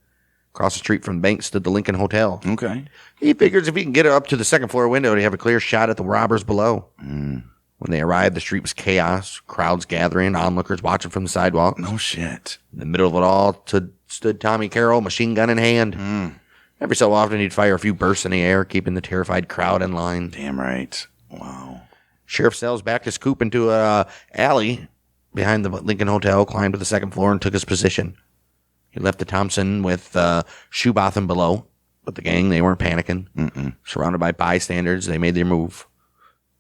Across the street from the bank stood the Lincoln Hotel. Okay. He figures if he can get up to the second floor window, he'd have a clear shot at the robbers below. When they arrived, the street was chaos, crowds gathering, onlookers watching from the sidewalk. No shit. In the middle of it all stood Tommy Carroll, machine gun in hand. Every so often, he'd fire a few bursts in the air, keeping the terrified crowd in line. Damn right. Wow. Sheriff Sells backed his coupe into a alley behind the Lincoln Hotel, climbed to the second floor, and took his position. He left the Thompson with Shoebotham below, but the gang, they weren't panicking. Surrounded by bystanders, they made their move.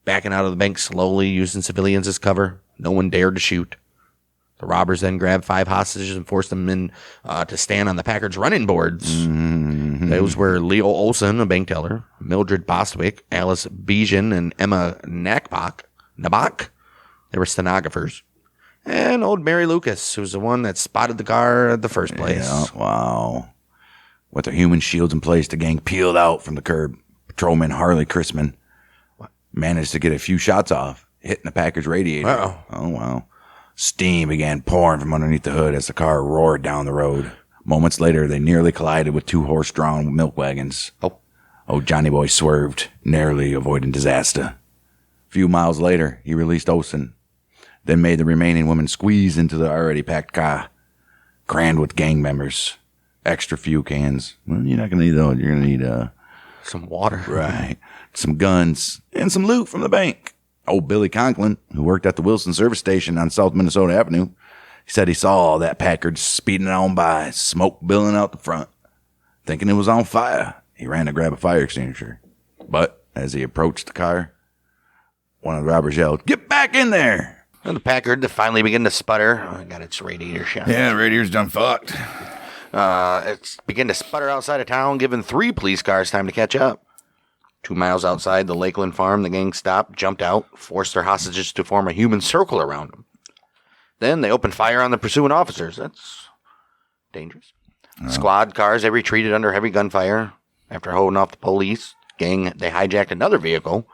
Backing out of the bank slowly, using civilians as cover. No one dared to shoot. The robbers then grabbed 5 hostages and forced them in to stand on the Packard's running boards. Those were Leo Olson, a bank teller, Mildred Bostwick, Alice Bijan, and Emma Nabok. They were stenographers. And old Mary Lucas, who was the one that spotted the car at the first place. Yeah, wow. With their human shields in place, the gang peeled out from the curb. Patrolman Harley Chrisman managed to get a few shots off, hitting the Packard's radiator. Oh, wow. Steam began pouring from underneath the hood as the car roared down the road. Moments later, they nearly collided with 2 horse-drawn milk wagons. Oh, Johnny Boy swerved, narrowly avoiding disaster. A few miles later, he released Olson, then made the remaining women squeeze into the already packed car, crammed with gang members. Extra few cans. Well, you're not going to need those. You're going to need some water. Right. Some guns and some loot from the bank. Old Billy Conklin, who worked at the Wilson service station on South Minnesota Avenue, he said he saw that Packard speeding on by, smoke billowing out the front. Thinking it was on fire, he ran to grab a fire extinguisher. But as he approached the car, one of the robbers yelled, "Get back in there!" And the Packard finally began to sputter. Oh, it got its radiator shot. Yeah, the radiator's done fucked. It began to sputter outside of town, giving 3 police cars time to catch up. 2 miles outside the Lakeland farm, the gang stopped, jumped out, forced their hostages to form a human circle around them. Then they opened fire on the pursuing officers. That's dangerous. Squad cars, they retreated under heavy gunfire. After holding off the police, gang, they hijacked another vehicle,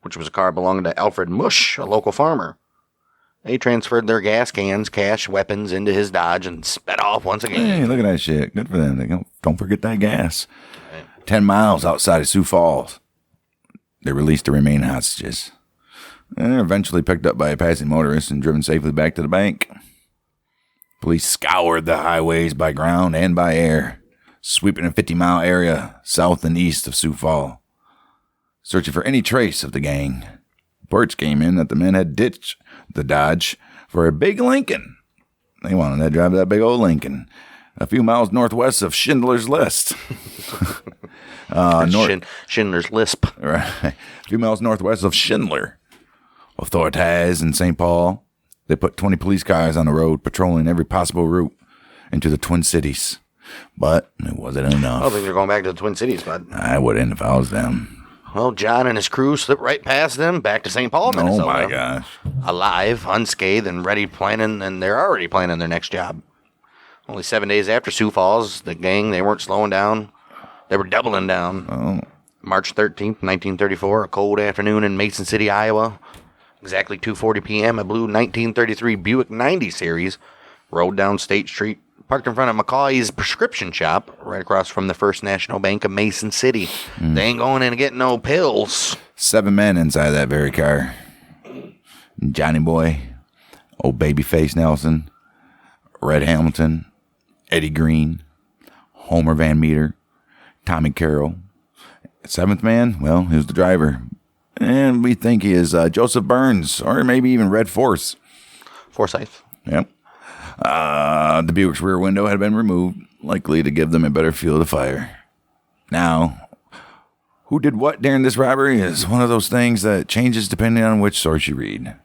which was a car belonging to Alfred Mush, a local farmer. They transferred their gas cans, cash, weapons into his Dodge and sped off once again. Hey, look at that shit. Good for them. They don't forget that gas. 10 miles outside of Sioux Falls, they released the remaining hostages. They're eventually picked up by a passing motorist and driven safely back to the bank. Police scoured the highways by ground and by air, sweeping a 50-mile area south and east of Sioux Falls, searching for any trace of the gang. Reports came in that the men had ditched the Dodge for a big Lincoln. They wanted to drive that big old Lincoln a few miles northwest of Schindler's List. Schindler's Lisp. Right. A few miles northwest of Schindler. Authorities in St. Paul, they put 20 police cars on the road, patrolling every possible route into the Twin Cities. But it wasn't I don't enough. think they're going back to the Twin Cities, bud. I wouldn't if I was them. Well, John and his crew slipped right past them back to St. Paul, Minnesota. Oh, my gosh. Alive, unscathed, and they're already planning their next job. Only 7 days after Sioux Falls, the gang, they weren't slowing down. They were doubling down. Oh. March 13th, 1934, a cold afternoon in Mason City, Iowa. Exactly 2:40 p.m., a blue 1933 Buick 90 Series rolled down State Street, parked in front of McCoy's prescription shop, right across from the First National Bank of Mason City. They ain't going in to get no pills. 7 men inside that very car. Johnny Boy, old Babyface Nelson, Red Hamilton, Eddie Green, Homer Van Meter, Tommy Carroll. 7th man, well, he was the driver. And we think he is Joseph Burns, or maybe even Red Forsyth. Yep. The Buick's rear window had been removed, likely to give them a better field of fire. Now, who did what during this robbery is one of those things that changes depending on which source you read.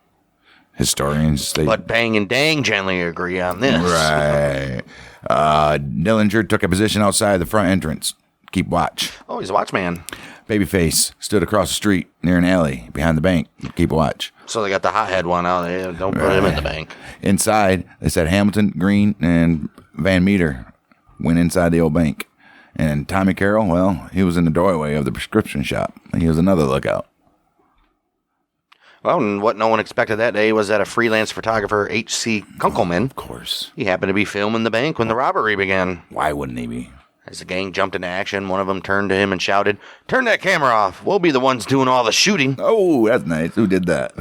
Historians state... But Bang and Dang generally agree on this. Right. Dillinger took a position outside the front entrance. Keep watch. Oh, he's a watchman. Babyface stood across the street near an alley behind the bank. Keep watch. So they got the hothead one out there. Don't put him in the bank. Inside, they said Hamilton, Green, and Van Meter went inside the old bank. And Tommy Carroll, well, he was in the doorway of the prescription shop. He was another lookout. Well, and what no one expected that day was that a freelance photographer, H.C. Kunkelman, Of course. he happened to be filming the bank when the robbery began. Why wouldn't he be? As the gang jumped into action, one of them turned to him and shouted, "Turn that camera off. We'll be the ones doing all the shooting." Oh, that's nice. Who did that?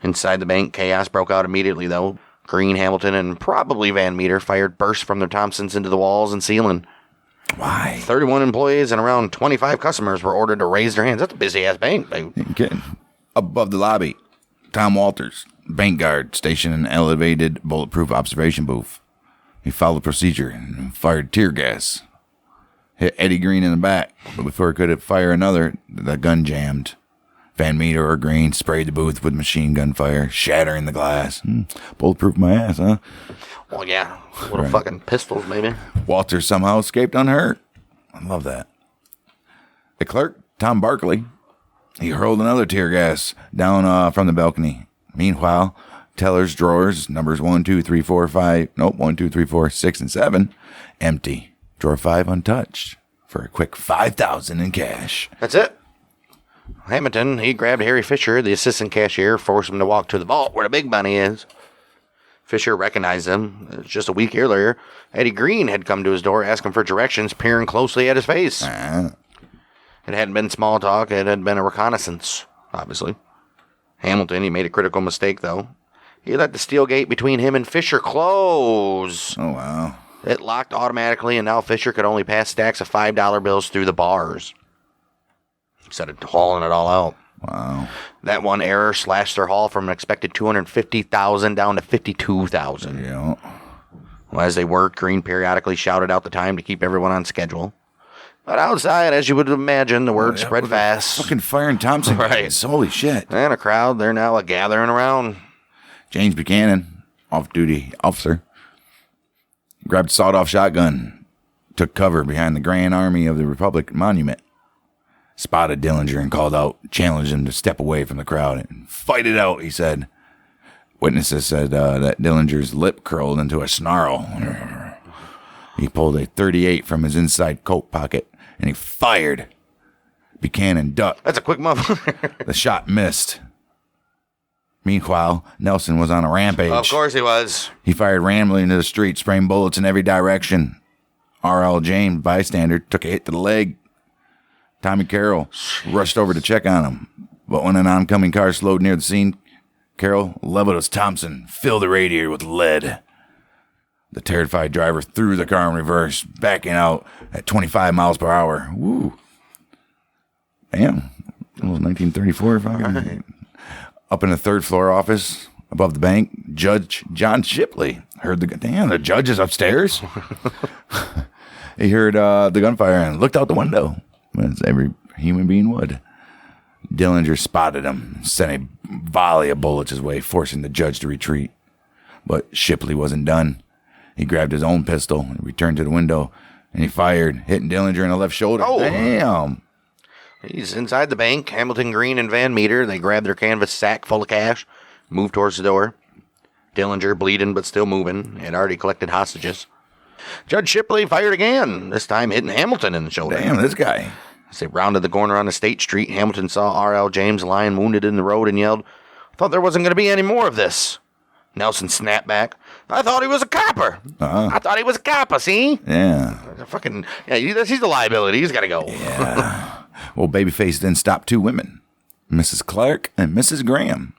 Inside the bank, chaos broke out immediately, though. Green, Hamilton, and probably Van Meter fired bursts from their Thompsons into the walls and ceiling. Why? 31 employees and around 25 customers were ordered to raise their hands. That's a busy-ass bank. Okay. Above the lobby, Tom Walters, bank guard, stationed in an elevated bulletproof observation booth. He followed procedure and fired tear gas. Hit Eddie Green in the back, but before he could fire another, the gun jammed. Van Meter or Green sprayed the booth with machine gun fire, shattering the glass. Bulletproof my ass, huh? Well, yeah. Little fucking pistols, maybe. Walters somehow escaped unhurt. I love that. The clerk, Tom Barkley, he hurled another tear gas down from the balcony. Meanwhile, teller's drawers, numbers 1, 2, 3, 4, 5, 1, 2, 3, 4, 6, and 7, empty. Drawer 5 untouched for a quick $5,000 in cash. That's it. Hamilton, he grabbed Harry Fisher, the assistant cashier, forced him to walk to the vault where the big money is. Fisher recognized him. Just a week earlier, Eddie Green had come to his door asking for directions, peering closely at his face. It hadn't been small talk. It had been a reconnaissance, obviously. Hamilton, he made a critical mistake, though. He let the steel gate between him and Fisher close. Oh, wow. It locked automatically, and now Fisher could only pass stacks of $5 bills through the bars, instead of hauling it all out. Wow. That one error slashed their haul from an expected $250,000 down to $52,000. Yeah. Well, as they worked, Green periodically shouted out the time to keep everyone on schedule. But outside, as you would imagine, the word spread fast. Fucking firing Thompson. Right. Holy shit. And a crowd, they're now gathering around. James Buchanan, off-duty officer, grabbed a sawed-off shotgun, took cover behind the Grand Army of the Republic monument, spotted Dillinger and called out, challenged him to step away from the crowd and fight it out, he said. Witnesses said that Dillinger's lip curled into a snarl. He pulled a .38 from his inside coat pocket and he fired. Buchanan ducked. That's a quick motherfucker. The shot missed. Meanwhile, Nelson was on a rampage. Of course he was. He fired randomly into the street, spraying bullets in every direction. R.L. James, bystander, took a hit to the leg. Tommy Carroll rushed over to check on him. But when an oncoming car slowed near the scene, Carroll leveled his Thompson, filled the radiator with lead. The terrified driver threw the car in reverse, backing out at 25 miles per hour. Woo. Damn. It was 1934. Right. Up in the third floor office, above the bank, Judge John Shipley heard the judge is upstairs. He heard the gunfire and looked out the window, as every human being would. Dillinger spotted him, sent a volley of bullets his way, forcing the judge to retreat. But Shipley wasn't done. He grabbed his own pistol and returned to the window, and he fired, hitting Dillinger in the left shoulder. Oh. Damn. He's inside the bank. Hamilton, Green, and Van Meter. They grab their canvas sack full of cash, move towards the door. Dillinger, bleeding but still moving, had already collected hostages. Judge Shipley fired again, this time hitting Hamilton in the shoulder. Damn, this guy. As they rounded the corner on the State Street, Hamilton saw R.L. James lying wounded in the road and yelled, "Thought there wasn't going to be any more of this." Nelson snapped back, "I thought he was a copper. I thought he was a copper, see?" Yeah. He's the liability. He's got to go. Yeah. Well, Babyface then stopped two women, Mrs. Clark and Mrs. Graham,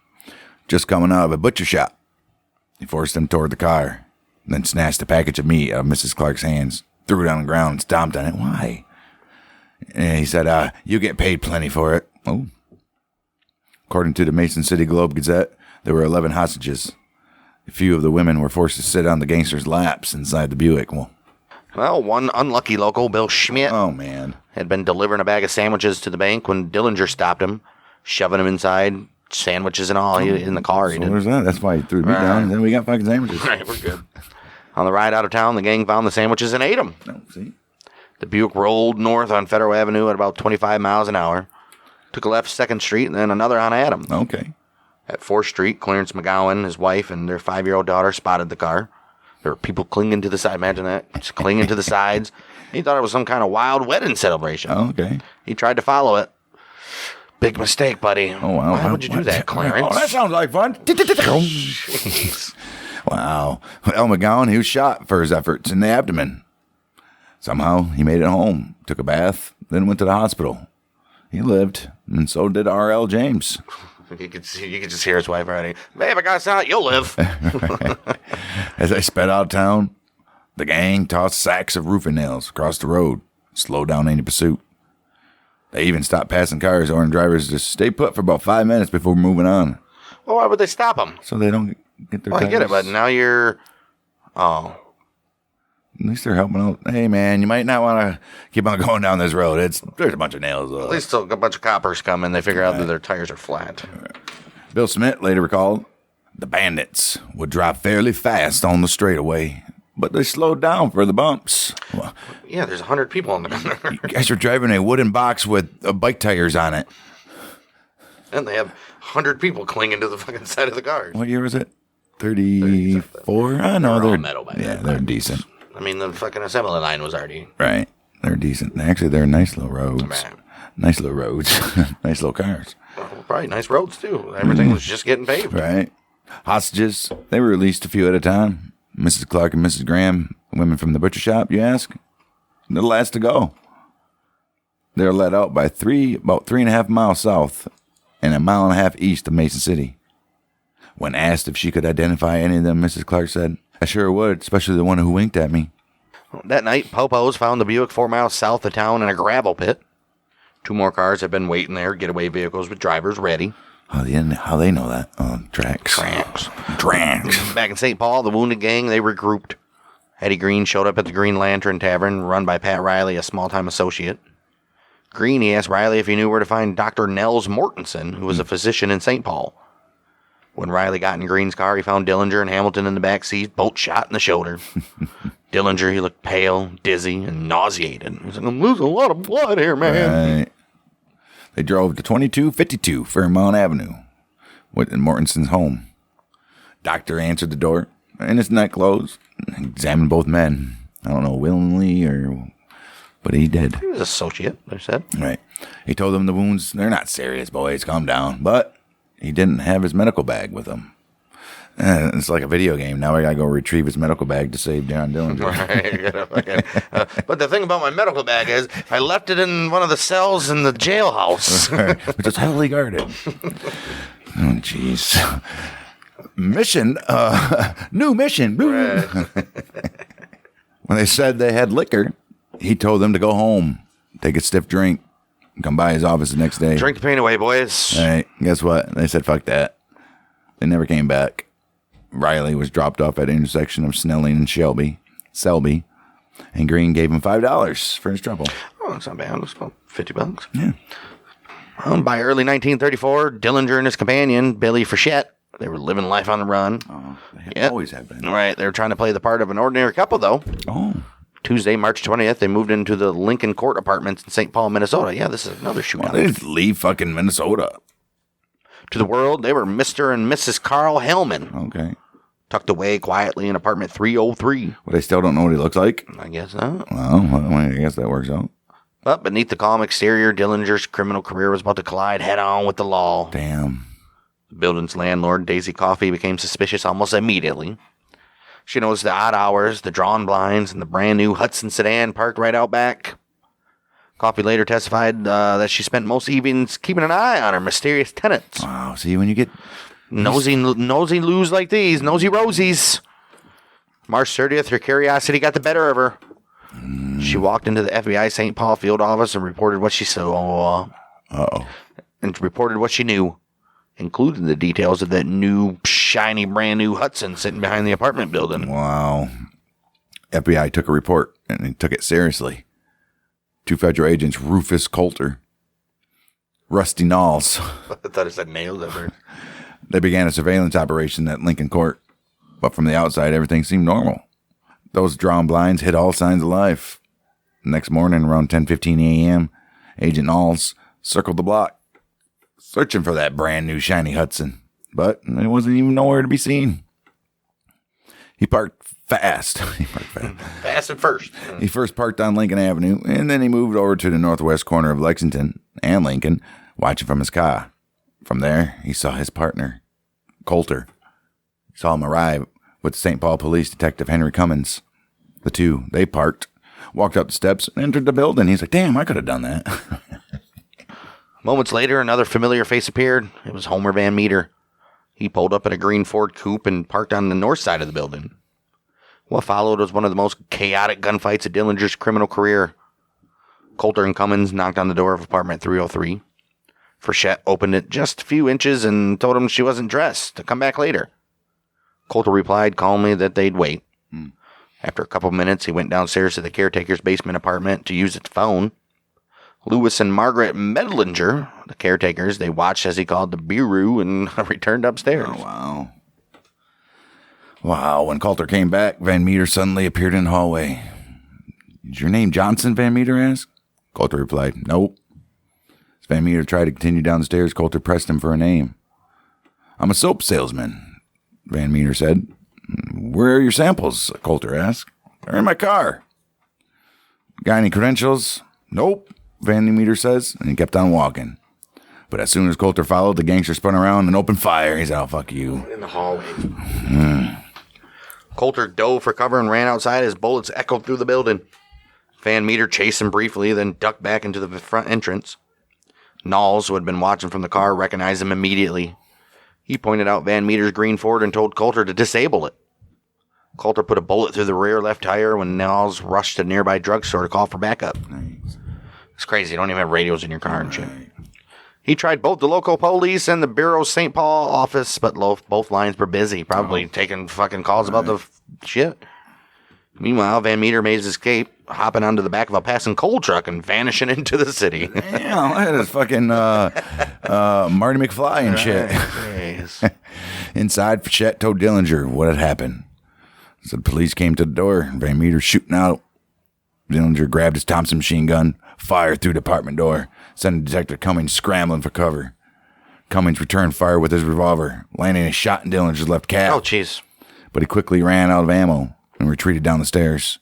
just coming out of a butcher shop. He forced them toward the car, then snatched a package of meat out of Mrs. Clark's hands, threw it on the ground, and stomped on it. Why? And he said, "You get paid plenty for it." Oh. According to the Mason City Globe-Gazette, there were 11 hostages. A few of the women were forced to sit on the gangsters' laps inside the Buick. Well, one unlucky local, Bill Schmidt, Oh, man. had been delivering a bag of sandwiches to the bank when Dillinger stopped him, shoving him inside, sandwiches and all, in the car. So there's that. That's why he threw me down, and then we got fucking sandwiches. Right, we're good. On the ride out of town, the gang found the sandwiches and ate them. No, see? The Buick rolled north on Federal Avenue at about 25 miles an hour, took a left 2nd Street, and then another on Adam. Okay. At 4th Street, Clarence McGowan, his wife, and their 5-year-old daughter spotted the car. There were people clinging to the side. Imagine that. Just clinging to the sides. He thought it was some kind of wild wedding celebration. Okay. He tried to follow it. Big mistake, buddy. Oh, wow. Why would you do that, Clarence? Oh, that sounds like fun. Wow. Well, McGowan, he was shot for his efforts in the abdomen. Somehow, he made it home, took a bath, then went to the hospital. He lived, and so did R.L. James. You could just hear his wife already. "Babe, I got us out. You'll live." As they sped out of town, the gang tossed sacks of roofing nails across the road, slowed down any pursuit. They even stopped passing cars, ordering drivers to stay put for about 5 minutes before moving on, Well, why would they stop him? so they don't get their Well, I get it, tires. but now you're... Oh. At least they're helping out. Hey, man, you might not want to keep on going down this road. There's a bunch of nails. At least a bunch of coppers come and they figure out that their tires are flat. Bill Smith later recalled, the bandits would drive fairly fast on the straightaway, but they slowed down for the bumps. Well, Yeah, there's 100 people in the car. you guys are driving a wooden box with bike tires on it. And they have 100 people clinging to the fucking side of the car. What year was it? 34? I know. They're all metal by Yeah, then. they're decent. I mean, the fucking assembly line was already... Right. They're decent. Actually, they're nice little roads. Man. Nice little roads. Nice little cars. Well, probably nice roads, too. Everything was just getting paved. Right. Hostages, they were released a few at a time. Mrs. Clark and Mrs. Graham, women from the butcher shop, you ask? They're the last to go. They're let out by about 3.5 miles south and 1.5 miles east of Mason City. When asked if she could identify any of them, Mrs. Clark said, "I sure would, especially the one who winked at me." That night, Popo's found the Buick 4 miles south of town in a gravel pit. 2 more cars had been waiting there, getaway vehicles with drivers ready. How they know that? Tracks. Tracks. Back in St. Paul, the wounded gang, they regrouped. Eddie Green showed up at the Green Lantern Tavern, run by Pat Riley, a small-time associate. Green, he asked Riley if he knew where to find Dr. Nels Mortensen, who was a physician in St. Paul. When Riley got in Green's car, he found Dillinger and Hamilton in the back seat, both shot in the shoulder. Dillinger, he looked pale, dizzy, and nauseated. He was like, "I'm losing a lot of blood here, man." Right. They drove to 2252 Fairmount Avenue, in Mortenson's home. Doctor answered the door, in his night clothes, examined both men. I don't know, willingly but he did. He was an associate, they said. Right. He told them the wounds, they're not serious, boys, calm down. But he didn't have his medical bag with him. It's like a video game. Now I gotta go retrieve his medical bag to save John Dillinger. Right. But the thing about my medical bag is I left it in one of the cells in the jailhouse. Which is heavily guarded. Oh, jeez. Mission, new mission. Right. When they said they had liquor, he told them to go home, take a stiff drink, and come by his office the next day. Drink the pain away, boys. All right, guess what? They said, fuck that. They never came back. Riley was dropped off at the intersection of Snelling and Selby, and Green gave him $5 for his trouble. Oh, that's not bad. It's about $50. Yeah. By early 1934, Dillinger and his companion, Billy Frechette, They were living life on the run. Oh, they always have been. Right. They were trying to play the part of an ordinary couple, though. Oh. Tuesday, March 20th, they moved into the Lincoln Court Apartments in St. Paul, Minnesota. Yeah, this is another shootout. Well, they didn't leave fucking Minnesota. To the world, they were Mr. and Mrs. Carl Hellman. Okay. Tucked away quietly in apartment 303. Well, they still don't know what he looks like? I guess not. Well, I guess that works out. But beneath the calm exterior, Dillinger's criminal career was about to collide head-on with the law. Damn. The building's landlord, Daisy Coffey, became suspicious almost immediately. She noticed the odd hours, the drawn blinds, and the brand-new Hudson sedan parked right out back. Coffey later testified that she spent most evenings keeping an eye on her mysterious tenants. Wow, see, when you get... Nosy loos like these, nosy rosies. March 30th, her curiosity got the better of her. She walked into the FBI St. Paul field office and reported what she saw. Uh-oh. And reported what she knew, including the details of that new, shiny, brand new Hudson sitting behind the apartment building. Wow. FBI took a report, and they took it seriously. 2 federal agents, Rufus Coulter, Rusty Knowles. I thought it said nails at first. They began a surveillance operation at Lincoln Court, but from the outside, everything seemed normal. Those drawn blinds hid all signs of life. The next morning, around 10:15 a.m., Agent Knowles circled the block, searching for that brand new shiny Hudson, but it wasn't even nowhere to be seen. He parked fast. Fast at first. He first parked on Lincoln Avenue, and then he moved over to the northwest corner of Lexington and Lincoln, watching from his car. From there, he saw his partner, Coulter. He saw him arrive with St. Paul Police Detective Henry Cummins. The two, they parked, walked up the steps, and entered the building. He's like, damn, I could have done that. Moments later, another familiar face appeared. It was Homer Van Meter. He pulled up in a green Ford coupe and parked on the north side of the building. What followed was one of the most chaotic gunfights of Dillinger's criminal career. Coulter and Cummins knocked on the door of apartment 303. Frechette opened it just a few inches and told him she wasn't dressed, to come back later. Coulter replied calmly that they'd wait. After a couple minutes, he went downstairs to the caretaker's basement apartment to use its phone. Lewis and Margaret Medlinger, the caretakers, they watched as he called the bureau and returned upstairs. Oh, wow. Wow, when Coulter came back, Van Meter suddenly appeared in the hallway. Is your name Johnson, Van Meter asked? Coulter replied, nope. As Van Meter tried to continue down the stairs, Coulter pressed him for a name. I'm a soap salesman, Van Meter said. Where are your samples? Coulter asked. They're in my car. Got any credentials? Nope, Van Meter says, and he kept on walking. But as soon as Coulter followed, the gangster spun around and opened fire. He said, oh, fuck you. In the hallway. Coulter dove for cover and ran outside as bullets echoed through the building. Van Meter chased him briefly, then ducked back into the front entrance. Knowles, who had been watching from the car, recognized him immediately. He pointed out Van Meter's green Ford and told Coulter to disable it. Coulter put a bullet through the rear left tire when Knowles rushed to a nearby drugstore to call for backup. Nice. It's crazy. You don't even have radios in your car and shit. He tried both the local police and the Bureau's St. Paul office, but both lines were busy, probably taking fucking calls about the shit. Meanwhile, Van Meter made his escape, hopping onto the back of a passing coal truck and vanishing into the city. Damn, that is fucking Marty McFly and shit. Jeez. Inside, Frechette told Dillinger what had happened. So the police came to the door, Van Meter shooting out. Dillinger grabbed his Thompson machine gun, fired through the apartment door, sending Detective Cummings scrambling for cover. Cummings returned fire with his revolver, landing a shot in Dillinger's left calf. Oh, jeez. But he quickly ran out of ammo and retreated down the stairs.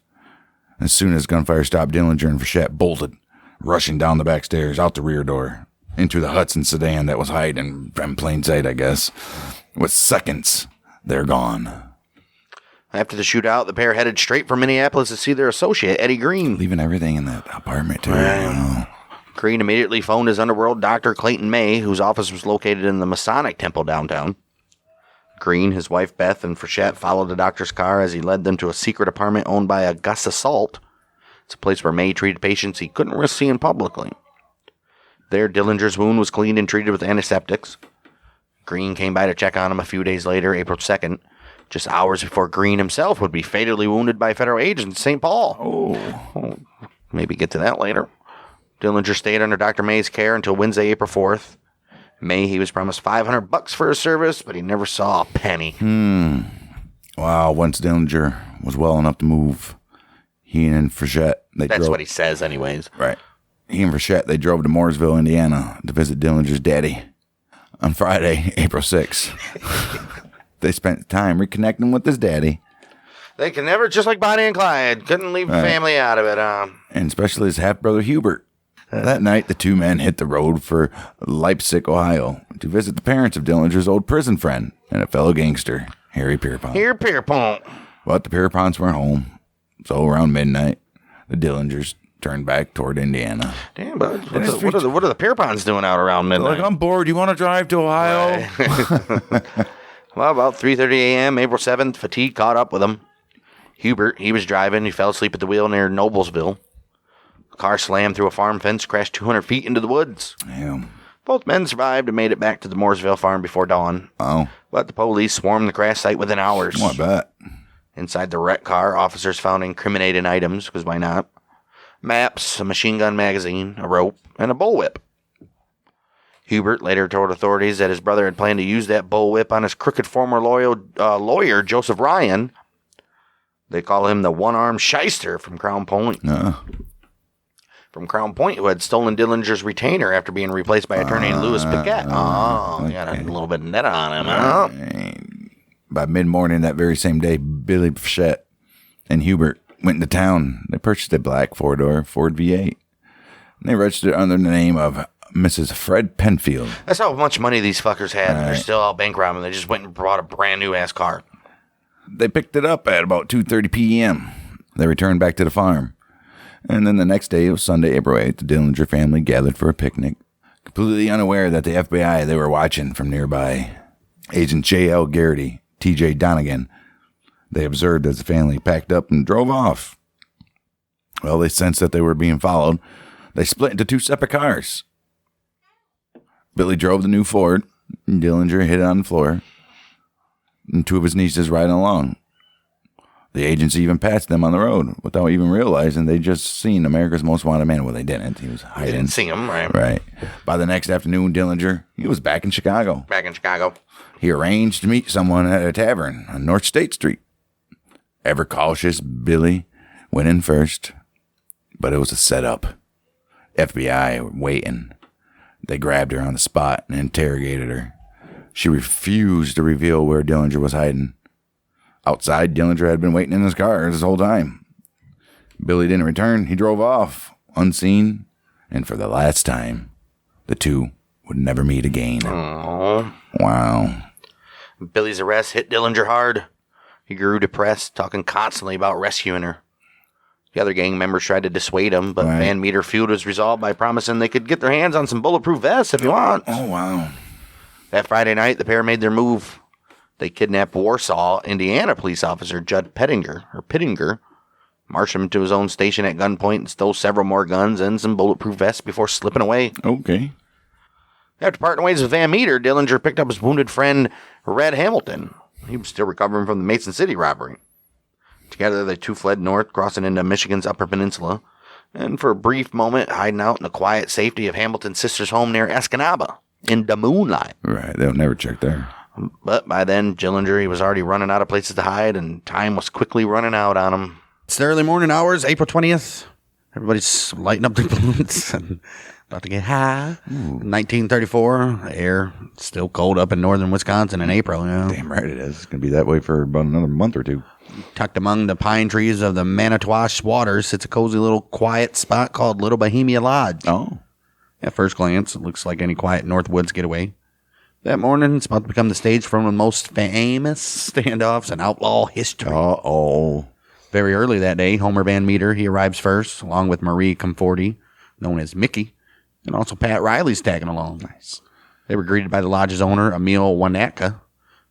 As soon as gunfire stopped, Dillinger and Frechette bolted, rushing down the back stairs, out the rear door, into the Hudson sedan that was hiding in plain sight, I guess. With seconds, they're gone. After the shootout, the pair headed straight for Minneapolis to see their associate, Eddie Green. Leaving everything in that apartment, too. Right. Green immediately phoned his underworld doctor, Clayton May, whose office was located in the Masonic Temple downtown. Green, his wife Beth, and Frechette followed the doctor's car as he led them to a secret apartment owned by Augusta Salt. It's a place where May treated patients he couldn't risk seeing publicly. There, Dillinger's wound was cleaned and treated with antiseptics. Green came by to check on him a few days later, April 2nd, just hours before Green himself would be fatally wounded by federal agents in St. Paul. Oh, maybe get to that later. Dillinger stayed under Dr. May's care until Wednesday, April 4th. May, he was promised $500 for his service, but he never saw a penny. Wow, once Dillinger was well enough to move, he and Frechette, That's what he says anyways. Right. He and Frechette, they drove to Mooresville, Indiana to visit Dillinger's daddy. On Friday, April 6th, they spent time reconnecting with his daddy. They can never, just like Bonnie and Clyde, couldn't leave the family out of it. And especially his half-brother Hubert. That night, the two men hit the road for Leipzig, Ohio, to visit the parents of Dillinger's old prison friend and a fellow gangster, Harry Pierpont. Here, Pierpont. But the Pierponts weren't home, so around midnight, the Dillingers turned back toward Indiana. Damn, bud. What are the Pierponts doing out around midnight? Like, I'm bored. You want to drive to Ohio? Right. Well, about 3:30 a.m., April 7th, fatigue caught up with him. Hubert, he was driving. He fell asleep at the wheel near Noblesville. The car slammed through a farm fence, crashed 200 feet into the woods. Damn. Both men survived and made it back to the Mooresville farm before dawn. Oh. But the police swarmed the crash site within hours. Oh, I bet. Inside the wrecked car, officers found incriminating items, because why not? Maps, a machine gun magazine, a rope, and a bullwhip. Hubert later told authorities that his brother had planned to use that bullwhip on his crooked former lawyer, Joseph Ryan. They call him the one-armed shyster from Crown Point. From Crown Point, who had stolen Dillinger's retainer after being replaced by attorney Louis Paquette. He got a little bit of net on him. Huh? By mid-morning that very same day, Billy Frechette and Hubert went into town. They purchased a black four-door Ford V8. And they registered it under the name of Mrs. Fred Penfield. That's how much money these fuckers had. Right. They're still out bank robbing. They just went and bought a brand new ass car. They picked it up at about 2:30 p.m. They returned back to the farm. And then the next day, it was Sunday, April 8th, the Dillinger family gathered for a picnic, completely unaware that the FBI, they were watching from nearby. Agent J.L. Garrity, T.J. Donegan, they observed as the family packed up and drove off. Well, they sensed that they were being followed. They split into two separate cars. Billy drove the new Ford, and Dillinger hid it on the floor, and two of his nieces riding along. The agents even passed them on the road without even realizing they just seen America's Most Wanted Man. Well, they didn't. He was hiding. They didn't see him, right? Right. By the next afternoon, Dillinger, he was back in Chicago. He arranged to meet someone at a tavern on North State Street. Ever cautious, Billy went in first, but it was a setup. FBI were waiting. They grabbed her on the spot and interrogated her. She refused to reveal where Dillinger was hiding. Outside, Dillinger had been waiting in his car this whole time. Billy didn't return. He drove off, unseen, and for the last time, the two would never meet again. Aww. Wow. Billy's arrest hit Dillinger hard. He grew depressed, talking constantly about rescuing her. The other gang members tried to dissuade him, but Van Meter feud was resolved by promising they could get their hands on some bulletproof vests if you want. Oh, wow. That Friday night, the pair made their move. They kidnapped Warsaw, Indiana police officer Judd Pittinger, marched him to his own station at gunpoint and stole several more guns and some bulletproof vests before slipping away. Okay. After parting ways with Van Meter, Dillinger picked up his wounded friend, Red Hamilton. He was still recovering from the Mason City robbery. Together, the two fled north, crossing into Michigan's Upper Peninsula, and for a brief moment, hiding out in the quiet safety of Hamilton's sister's home near Escanaba, in the moonlight. Right, they'll never check there. But by then, Dillinger, he was already running out of places to hide, and time was quickly running out on him. It's the early morning hours, April 20th. Everybody's lighting up their balloons and about to get high. 1934, the air still cold up in northern Wisconsin in April. You know? Damn right it is. It's going to be that way for about another month or two. Tucked among the pine trees of the Manitowoc Waters sits a cozy little quiet spot called Little Bohemia Lodge. Oh. At first glance, it looks like any quiet Northwoods getaway. That morning, it's about to become the stage for one of the most famous standoffs in outlaw history. Uh-oh. Very early that day, Homer Van Meter, he arrives first, along with Marie Comforty, known as Mickey, and also Pat Riley's tagging along. Nice. They were greeted by the lodge's owner, Emil Wanatka.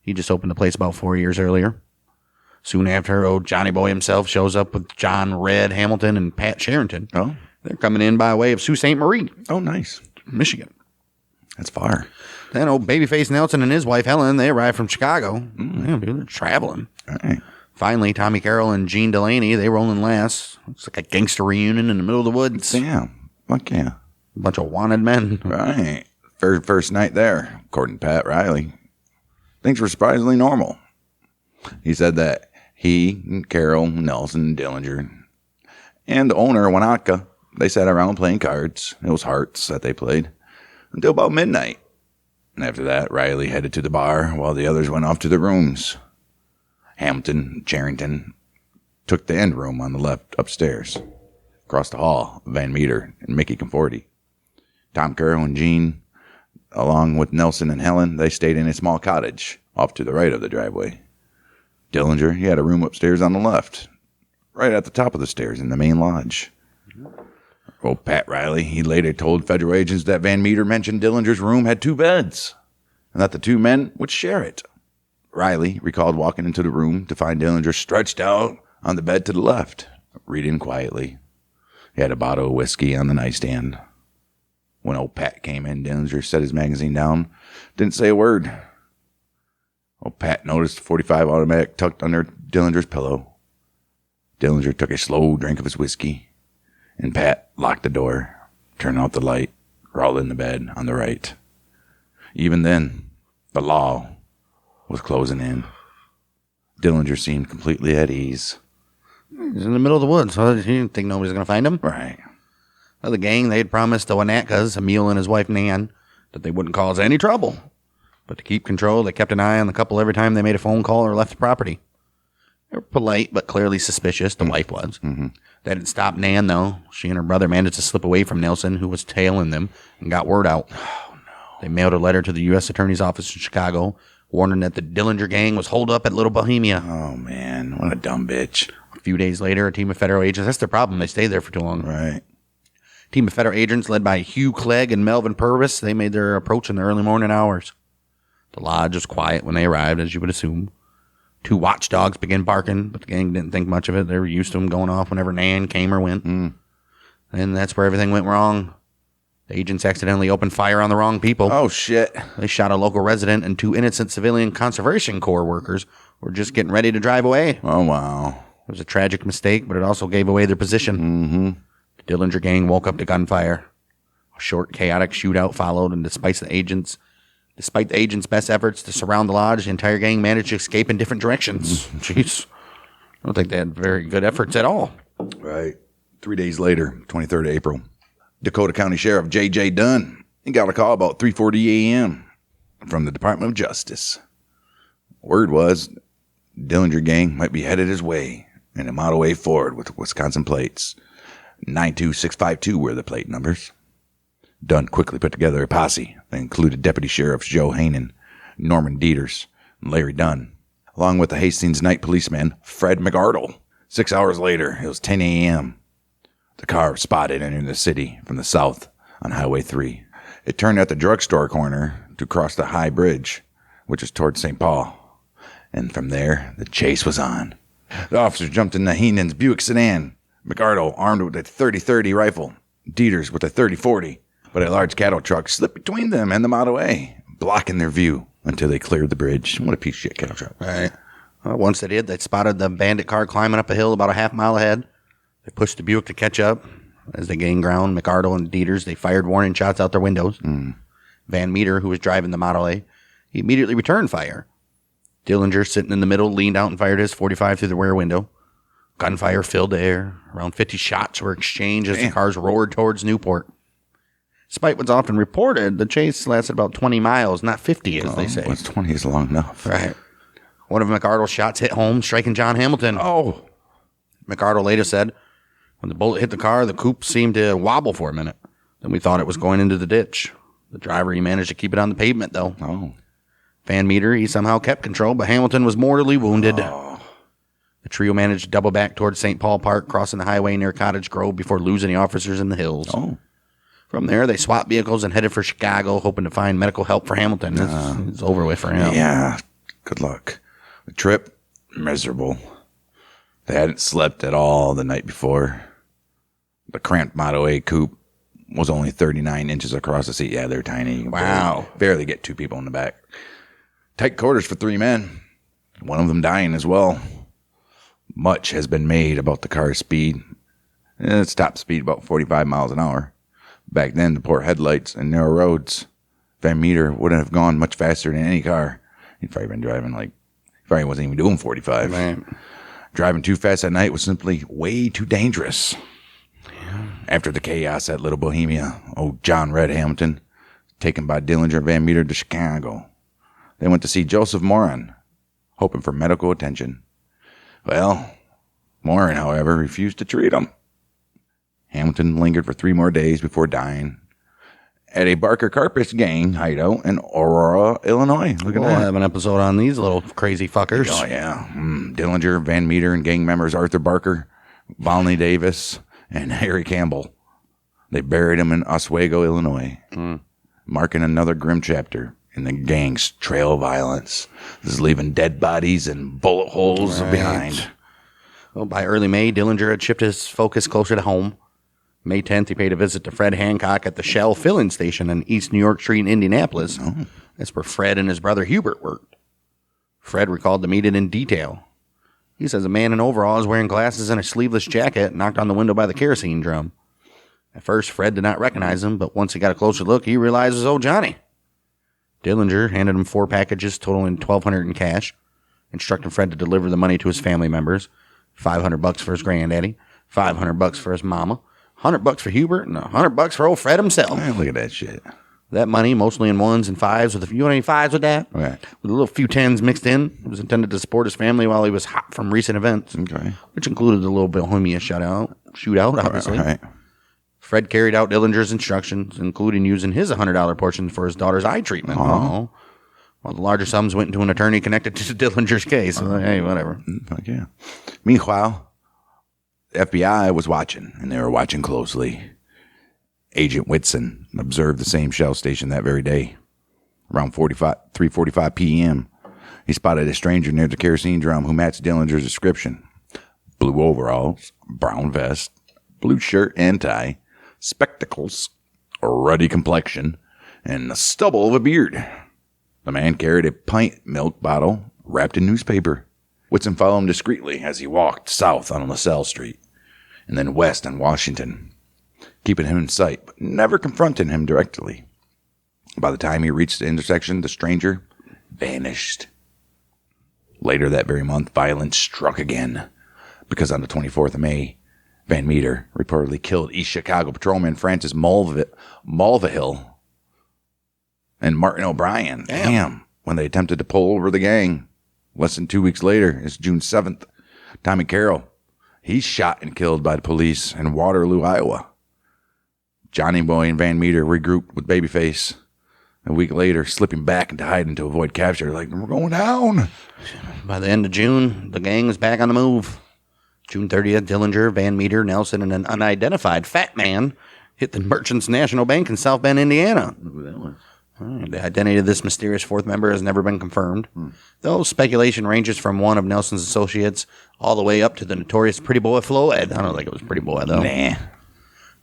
He just opened the place about 4 years earlier. Soon after, old Johnny Boy himself shows up with John Red Hamilton and Pat Sherrington. Oh. They're coming in by way of Sault Ste. Marie. Oh, nice. Michigan. That's far. Then old Babyface Nelson and his wife Helen, they arrived from Chicago. Yeah, dude, they're traveling. All right. Finally, Tommy Carroll and Gene Delaney, they rolling last. It's like a gangster reunion in the middle of the woods. Damn. Fuck yeah. A bunch of wanted men. Right. First night there, according to Pat Riley, things were surprisingly normal. He said that he, Carol, Nelson, Dillinger, and the owner, Wanaka, they sat around playing cards. It was hearts that they played until about midnight. And after that, Riley headed to the bar while the others went off to their rooms. Hamilton, Charrington took the end room on the left upstairs. Across the hall, Van Meter and Mickey Conforti. Tom Carroll and Gene, along with Nelson and Helen, they stayed in a small cottage off to the right of the driveway. Dillinger, he had a room upstairs on the left, right at the top of the stairs in the main lodge. Old Pat Riley, he later told federal agents that Van Meter mentioned Dillinger's room had 2 beds, and that the 2 men would share it. Riley recalled walking into the room to find Dillinger stretched out on the bed to the left, reading quietly. He had a bottle of whiskey on the nightstand. When old Pat came in, Dillinger set his magazine down, didn't say a word. Old Pat noticed the .45 automatic tucked under Dillinger's pillow. Dillinger took a slow drink of his whiskey, and Pat locked the door, turned out the light, crawled in the bed on the right. Even then, the law was closing in. Dillinger seemed completely at ease. He's in the middle of the woods, so he didn't think nobody's going to find him. Right. Well, the gang, they had promised the Wanakas, Emil and his wife Nan, that they wouldn't cause any trouble. But to keep control, they kept an eye on the couple every time they made a phone call or left the property. They were polite, but clearly suspicious. The wife was. Mm-hmm. That didn't stop Nan, though. She and her brother managed to slip away from Nelson, who was tailing them, and got word out. Oh, no. They mailed a letter to the U.S. Attorney's Office in Chicago, warning that the Dillinger gang was holed up at Little Bohemia. Oh, man. What a dumb bitch. A few days later, a team of federal agents, that's their problem. They stayed there for too long. Right. A team of federal agents led by Hugh Clegg and Melvin Purvis, they made their approach in the early morning hours. The lodge was quiet when they arrived, as you would assume. 2 watchdogs began barking, but the gang didn't think much of it. They were used to them going off whenever Nan came or went. And that's where everything went wrong. The agents accidentally opened fire on the wrong people. Oh, shit. They shot a local resident and 2 innocent civilian Conservation Corps workers who were just getting ready to drive away. Oh, wow. It was a tragic mistake, but it also gave away their position. Mm-hmm. The Dillinger gang woke up to gunfire. A short, chaotic shootout followed, and despite the agents' best efforts to surround the lodge, the entire gang managed to escape in different directions. Jeez. I don't think they had very good efforts at all. Right. 3 days later, 23rd of April, Dakota County Sheriff J.J. Dunn, he got a call about 3:40 a.m. from the Department of Justice. Word was Dillinger gang might be headed his way in a Model A Ford with Wisconsin plates. 92652 were the plate numbers. Dunn quickly put together a posse that included Deputy Sheriffs Joe Hainan, Norman Dieters, and Larry Dunn, along with the Hastings night policeman Fred McArdle. 6 hours later, it was 10 a.m. The car was spotted entering the city from the south on Highway 3. It turned at the drugstore corner to cross the High Bridge, which is towards St. Paul. And from there, the chase was on. The officers jumped in the Heenan's Buick sedan. McArdle armed with a .30-30 rifle. Dieters with a .30-40. But a large cattle truck slipped between them and the Model A, blocking their view until they cleared the bridge. What a piece of shit cattle truck. All right. Well, once they did, they spotted the bandit car climbing up a hill about a half mile ahead. They pushed the Buick to catch up. As they gained ground, McArdle and Dieters, they fired warning shots out their windows. Van Meter, who was driving the Model A, he immediately returned fire. Dillinger, sitting in the middle, leaned out and fired his .45 through the rear window. Gunfire filled the air. Around 50 shots were exchanged as the cars roared towards Newport. Despite what's often reported, the chase lasted about 20 miles, not 50, as they say. Well, 20 is long enough. Right. One of McArdle's shots hit home, striking John Hamilton. Oh. McArdle later said, when the bullet hit the car, the coupe seemed to wobble for a minute. Then we thought it was going into the ditch. The driver, he managed to keep it on the pavement, though. Oh. Van Meter, he somehow kept control, but Hamilton was mortally wounded. Oh. The trio managed to double back towards St. Paul Park, crossing the highway near Cottage Grove before losing the officers in the hills. Oh. From there, they swapped vehicles and headed for Chicago, hoping to find medical help for Hamilton. It's over with for him. Yeah, good luck. The trip, miserable. They hadn't slept at all the night before. The cramped Model A coupe was only 39 inches across the seat. Yeah, they're tiny. You can barely get 2 people in the back. Tight quarters for 3 men. One of them dying as well. Much has been made about the car's speed. Its top speed about 45 miles an hour. Back then, the poor headlights and narrow roads Van Meter wouldn't have gone much faster than any car. He'd probably been driving he probably wasn't even doing 45. Right. Driving too fast at night was simply way too dangerous. Yeah. After the chaos at Little Bohemia, John Red Hamilton, taken by Dillinger and Van Meter to Chicago. They went to see Joseph Moran, hoping for medical attention. Well, Moran, however, refused to treat him. Hamilton lingered for 3 more days before dying at a Barker Carpus gang hideout in Aurora, Illinois. Look at We'll that. have an episode on these little crazy fuckers. Oh, yeah. Dillinger, Van Meter, and gang members Arthur Barker, Volney Davis, and Harry Campbell. They buried him in Oswego, Illinois, marking another grim chapter in the gang's trail of violence. This is leaving dead bodies and bullet holes behind. Well, by early May, Dillinger had shifted his focus closer to home. May 10th, he paid a visit to Fred Hancock at the Shell filling station on East New York Street in Indianapolis. Oh. That's where Fred and his brother Hubert worked. Fred recalled the meeting in detail. He says a man in overalls wearing glasses and a sleeveless jacket knocked on the window by the kerosene drum. At first, Fred did not recognize him, but once he got a closer look, he realized it was old Johnny. Dillinger handed him 4 packages totaling $1,200 in cash, instructing Fred to deliver the money to his family members. $500 for his granddaddy, $500 for his mama, $100 for Hubert, and $100 for old Fred himself. Man, look at that shit. That money, mostly in 1s and 5s, with a few, you want any 5s with that? Right. With a little few 10s mixed in. It was intended to support his family while he was hot from recent events. Okay. Which included the little Bohemia shootout, obviously. All right. Fred carried out Dillinger's instructions, including using his $100 portion for his daughter's eye treatment. Uh-huh. While the larger sums went into an attorney connected to Dillinger's case. So, hey, whatever. Fuck yeah. Meanwhile, the FBI was watching, and they were watching closely. Agent Whitson observed the same Shell station that very day. Around 3:45 p.m., he spotted a stranger near the kerosene drum who matched Dillinger's description. Blue overalls, brown vest, blue shirt and tie, spectacles, a ruddy complexion, and the stubble of a beard. The man carried a pint milk bottle wrapped in newspaper. Whitson followed him discreetly as he walked south on LaSalle Street and then west on Washington, keeping him in sight, but never confronting him directly. By the time he reached the intersection, the stranger vanished. Later that very month, violence struck again, because on the 24th of May, Van Meter reportedly killed East Chicago patrolman Francis Mulvihill and Martin O'Brien. Damn. When they attempted to pull over the gang. Less than 2 weeks later, it's June 7th, Tommy Carroll, he's shot and killed by the police in Waterloo, Iowa. Johnny Boy and Van Meter regrouped with Babyface. A week later, slipping back into hiding to avoid capture. Like, we're going down. By the end of June, the gang was back on the move. June 30th, Dillinger, Van Meter, Nelson, and an unidentified fat man hit the Merchants National Bank in South Bend, Indiana. Who that was? The identity of this mysterious fourth member has never been confirmed, though speculation ranges from one of Nelson's associates all the way up to the notorious Pretty Boy Floyd. I don't think it was Pretty Boy, though. Nah.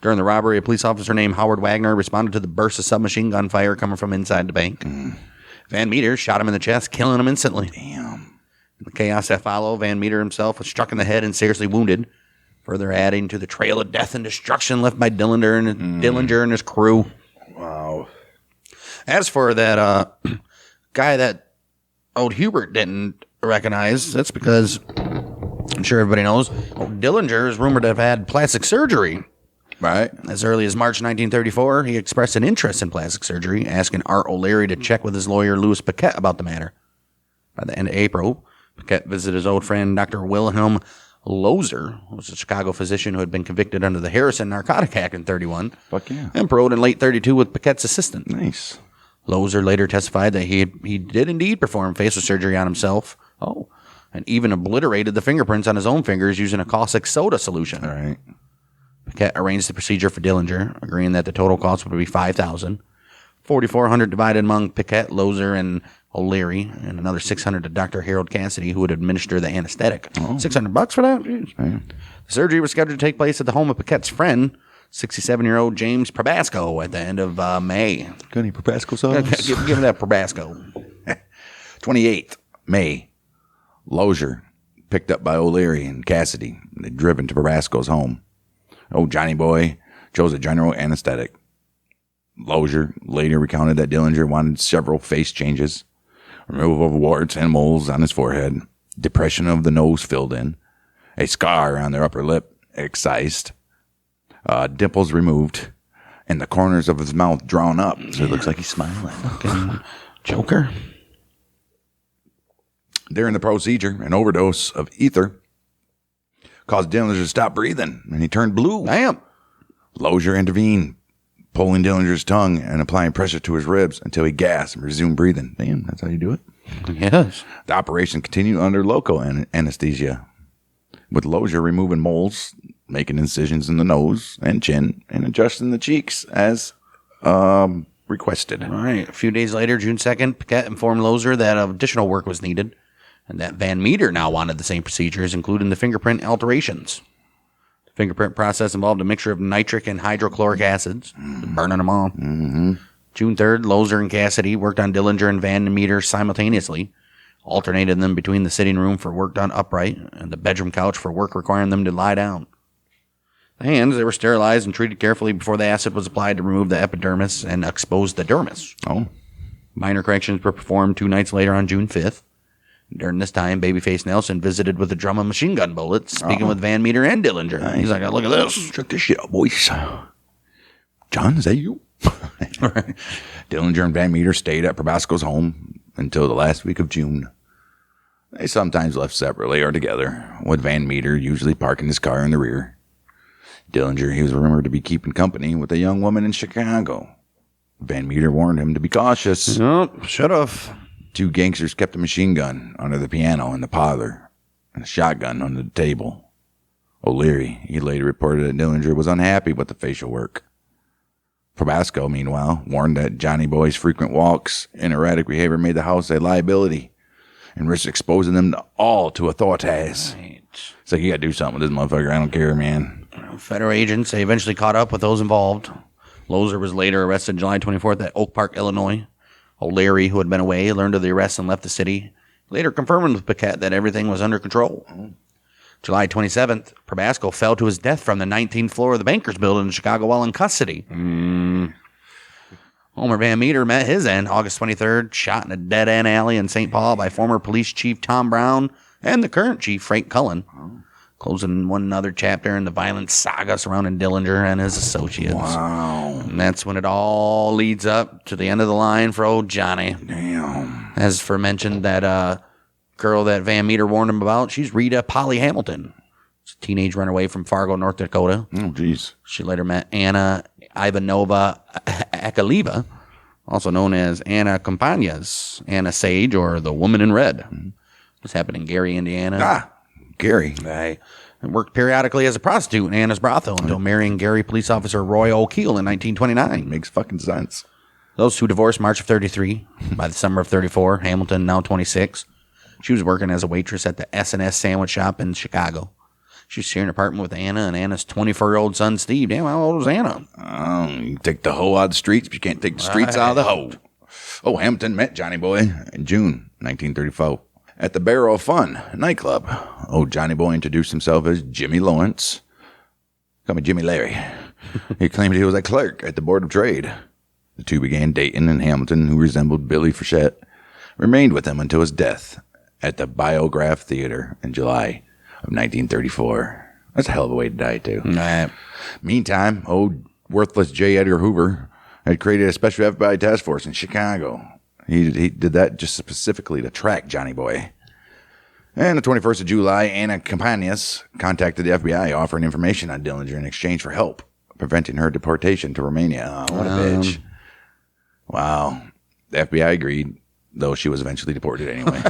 During the robbery, a police officer named Howard Wagner responded to the burst of submachine gun fire coming from inside the bank. Van Meter shot him in the chest, killing him instantly. Damn. In the chaos that followed, Van Meter himself was struck in the head and seriously wounded, further adding to the trail of death and destruction left by Dillinger and his crew. Wow. As for that guy that old Hubert didn't recognize, that's because, I'm sure everybody knows, Dillinger is rumored to have had plastic surgery. Right. As early as March 1934, he expressed an interest in plastic surgery, asking Art O'Leary to check with his lawyer, Louis Paquette, about the matter. By the end of April, Paquette visited his old friend, Dr. Wilhelm Lozer, who was a Chicago physician who had been convicted under the Harrison Narcotic Act in 31. Fuck yeah. And paroled in late 32 with Paquette's assistant. Nice. Lozer later testified that he did indeed perform facial surgery on himself. And even obliterated the fingerprints on his own fingers using a caustic soda solution. All right. Paquette arranged the procedure for Dillinger, agreeing that the total cost would be $5,000, $4,400 divided among Paquette, Lozer, and O'Leary, and another $600 to Dr. Harold Cassidy, who would administer the anesthetic. $600 for that? The surgery was scheduled to take place at the home of Paquette's friend, 67-year-old James Probasco, at the end of May. Got any Probasco sauce? Give me that Probasco. 28th May. Lozier, picked up by O'Leary and Cassidy. They'd driven to Probasco's home. Johnny Boy chose a general anesthetic. Lozier later recounted that Dillinger wanted several face changes, removal of warts and moles on his forehead, depression of the nose filled in, a scar on their upper lip excised, dimples removed, and the corners of his mouth drawn up so it looks like he's smiling. Fucking Joker. During the procedure, an overdose of ether caused Dillinger to stop breathing, and he turned blue. Damn. Lozier intervened, pulling Dillinger's tongue and applying pressure to his ribs until he gasped and resumed breathing. Damn, that's how you do it. Yes. The operation continued under local anesthesia, with Lozier removing moles, making incisions in the nose and chin, and adjusting the cheeks as requested. All right. A few days later, June 2nd, Paquette informed Lozier that additional work was needed and that Van Meter now wanted the same procedures, including the fingerprint alterations. The fingerprint process involved a mixture of nitric and hydrochloric acids, burning them all. Mm-hmm. June 3rd, Lozier and Cassidy worked on Dillinger and Van Meter simultaneously, alternated them between the sitting room for work done upright and the bedroom couch for work requiring them to lie down. The hands, they were sterilized and treated carefully before the acid was applied to remove the epidermis and expose the dermis. Oh. Minor corrections were performed 2 nights later on June 5th. During this time, Babyface Nelson visited with a drum of machine gun bullets, speaking with Van Meter and Dillinger. Nice. He's like, look at this. Check this shit out, boys. John, is that you? Dillinger and Van Meter stayed at Probasco's home until the last week of June. They sometimes left separately or together, with Van Meter usually parking his car in the rear. Dillinger, he was rumored to be keeping company with a young woman in Chicago. Van Meter warned him to be cautious. Nope, should have. 2 gangsters kept a machine gun under the piano in the parlor and a shotgun under the table. O'Leary, he later reported that Dillinger was unhappy with the facial work. Probasco, meanwhile, warned that Johnny Boy's frequent walks and erratic behavior made the house a liability and risked exposing them all to authorities. Right. It's like, you gotta do something with this motherfucker. I don't care, man. Federal agents, they eventually caught up with those involved. Lozier was later arrested July 24th at Oak Park, Illinois. O'Leary, who had been away, learned of the arrest and left the city, later confirming with Paquette that everything was under control. July 27th, Probasco fell to his death from the 19th floor of the Bankers Building in Chicago while in custody. Homer Van Meter met his end August 23rd, shot in a dead-end alley in St. Paul by former police chief Tom Brown and the current chief Frank Cullen, closing one other chapter in the violent saga surrounding Dillinger and his associates. Wow. And that's when it all leads up to the end of the line for old Johnny. Damn. As for mentioned, that girl that Van Meter warned him about, she's Rita Polly Hamilton. She's a teenage runaway from Fargo, North Dakota. Oh, jeez. She later met Anna Ivanova Akaleva, also known as Anna Campagnas, Anna Sage, or the Woman in Red. This happened in Gary, Indiana. Ah, Gary. And worked periodically as a prostitute in Anna's brothel until marrying Gary police officer Roy O'Keel in 1929. Makes fucking sense. Those two divorced March of 33. By the summer of 34, Hamilton, now 26, she was working as a waitress at the S&S sandwich shop in Chicago. She was sharing an apartment with Anna and Anna's 24-year-old son, Steve. Damn, how old was Anna? You can take the hoe out of the streets, but you can't take the streets out of the hoe. Oh, Hamilton met Johnny Boy in June 1934 at the Barrel of Fun nightclub. Oh, Johnny Boy introduced himself as Jimmy Lawrence. Call me Jimmy Larry. He claimed he was a clerk at the Board of Trade. The two began dating, and Hamilton, who resembled Billy Frechette, remained with him until his death at the Biograph Theater in July of 1934. That's a hell of a way to die, too. Meantime, old worthless J. Edgar Hoover had created a special FBI task force in Chicago. He did that just specifically to track Johnny Boy. And the 21st of July, Anna Campagnas contacted the FBI offering information on Dillinger in exchange for help preventing her deportation to Romania. Oh, what a bitch. Wow. The FBI agreed, though she was eventually deported anyway.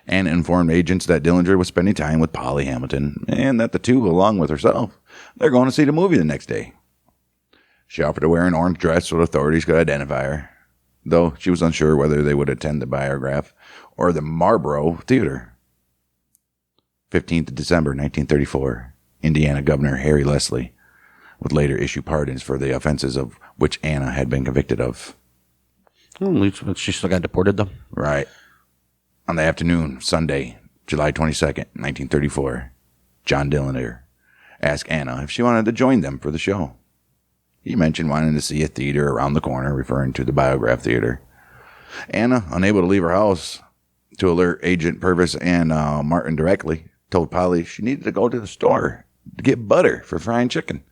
And informed agents that Dillinger was spending time with Polly Hamilton and that the two, along with herself, they're going to see the movie the next day. She offered to wear an orange dress so the authorities could identify her, though she was unsure whether they would attend the Biograph or the Marlboro Theater. 15th of December, 1934, Indiana Governor Harry Leslie would later issue pardons for the offenses of which Anna had been convicted of. At least she still got deported, though. Right. On the afternoon, Sunday, July 22nd, 1934, John Dillinger asked Anna if she wanted to join them for the show. He mentioned wanting to see a theater around the corner, referring to the Biograph Theater. Anna, unable to leave her house to alert Agent Purvis and Martin directly, told Polly she needed to go to the store to get butter for frying chicken.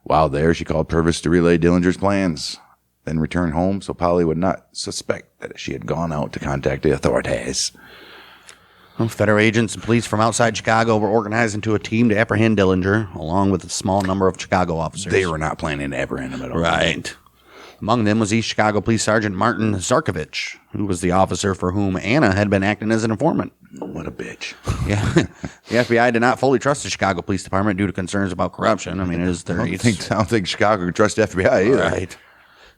While there, she called Purvis to relay Dillinger's plans, then returned home so Polly would not suspect that she had gone out to contact the authorities. Well, federal agents and police from outside Chicago were organized into a team to apprehend Dillinger, along with a small number of Chicago officers. They were not planning to apprehend him at all. Right. Among them was East Chicago Police Sergeant Martin Zarkovich, who was the officer for whom Anna had been acting as an informant. What a bitch. Yeah. The FBI did not fully trust the Chicago Police Department due to concerns about corruption. I mean, it is their... I don't think Chicago could trust the FBI either. Right.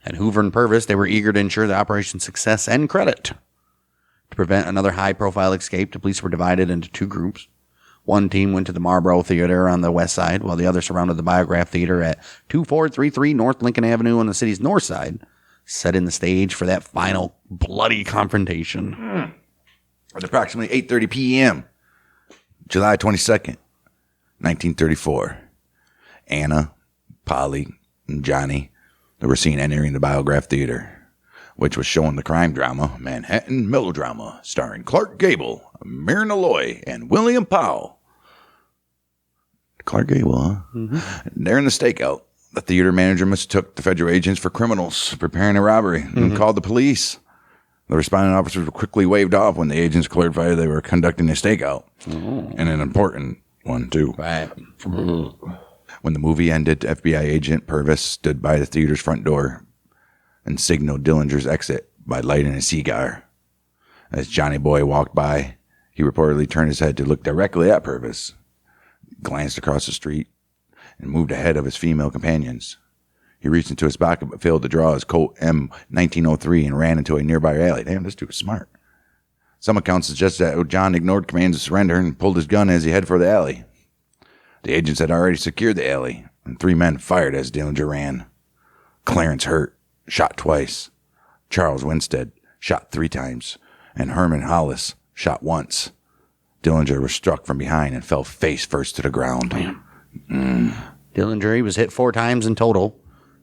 And Hoover and Purvis, they were eager to ensure the operation's success and credit. To prevent another high-profile escape, the police were divided into two groups. One team went to the Marlboro Theater on the west side, while the other surrounded the Biograph Theater at 2433 North Lincoln Avenue on the city's north side, setting the stage for that final bloody confrontation. At approximately 8:30 p.m., July 22nd, 1934, Anna, Polly, and Johnny, they were seen entering the Biograph Theater, which was showing the crime drama Manhattan Melodrama, starring Clark Gable, Myrna Loy, and William Powell. Clark Gable, huh? Mm-hmm. During the stakeout, the theater manager mistook the federal agents for criminals preparing a robbery and called the police. The responding officers were quickly waved off when the agents clarified they were conducting a stakeout. And an important one, too. Right. When the movie ended, FBI agent Purvis stood by the theater's front door and signaled Dillinger's exit by lighting a cigar. As Johnny Boy walked by, he reportedly turned his head to look directly at Purvis, glanced across the street, and moved ahead of his female companions. He reached into his pocket but failed to draw his Colt M1903 and ran into a nearby alley. Damn, this dude was smart. Some accounts suggest that John ignored commands to surrender and pulled his gun as he headed for the alley. The agents had already secured the alley, and 3 men fired as Dillinger ran. Clarence Hurt shot twice. Charles Winstead shot 3 times, and Herman Hollis shot once. Dillinger was struck from behind and fell face first to the ground. Dillinger, he was hit 4 times in total.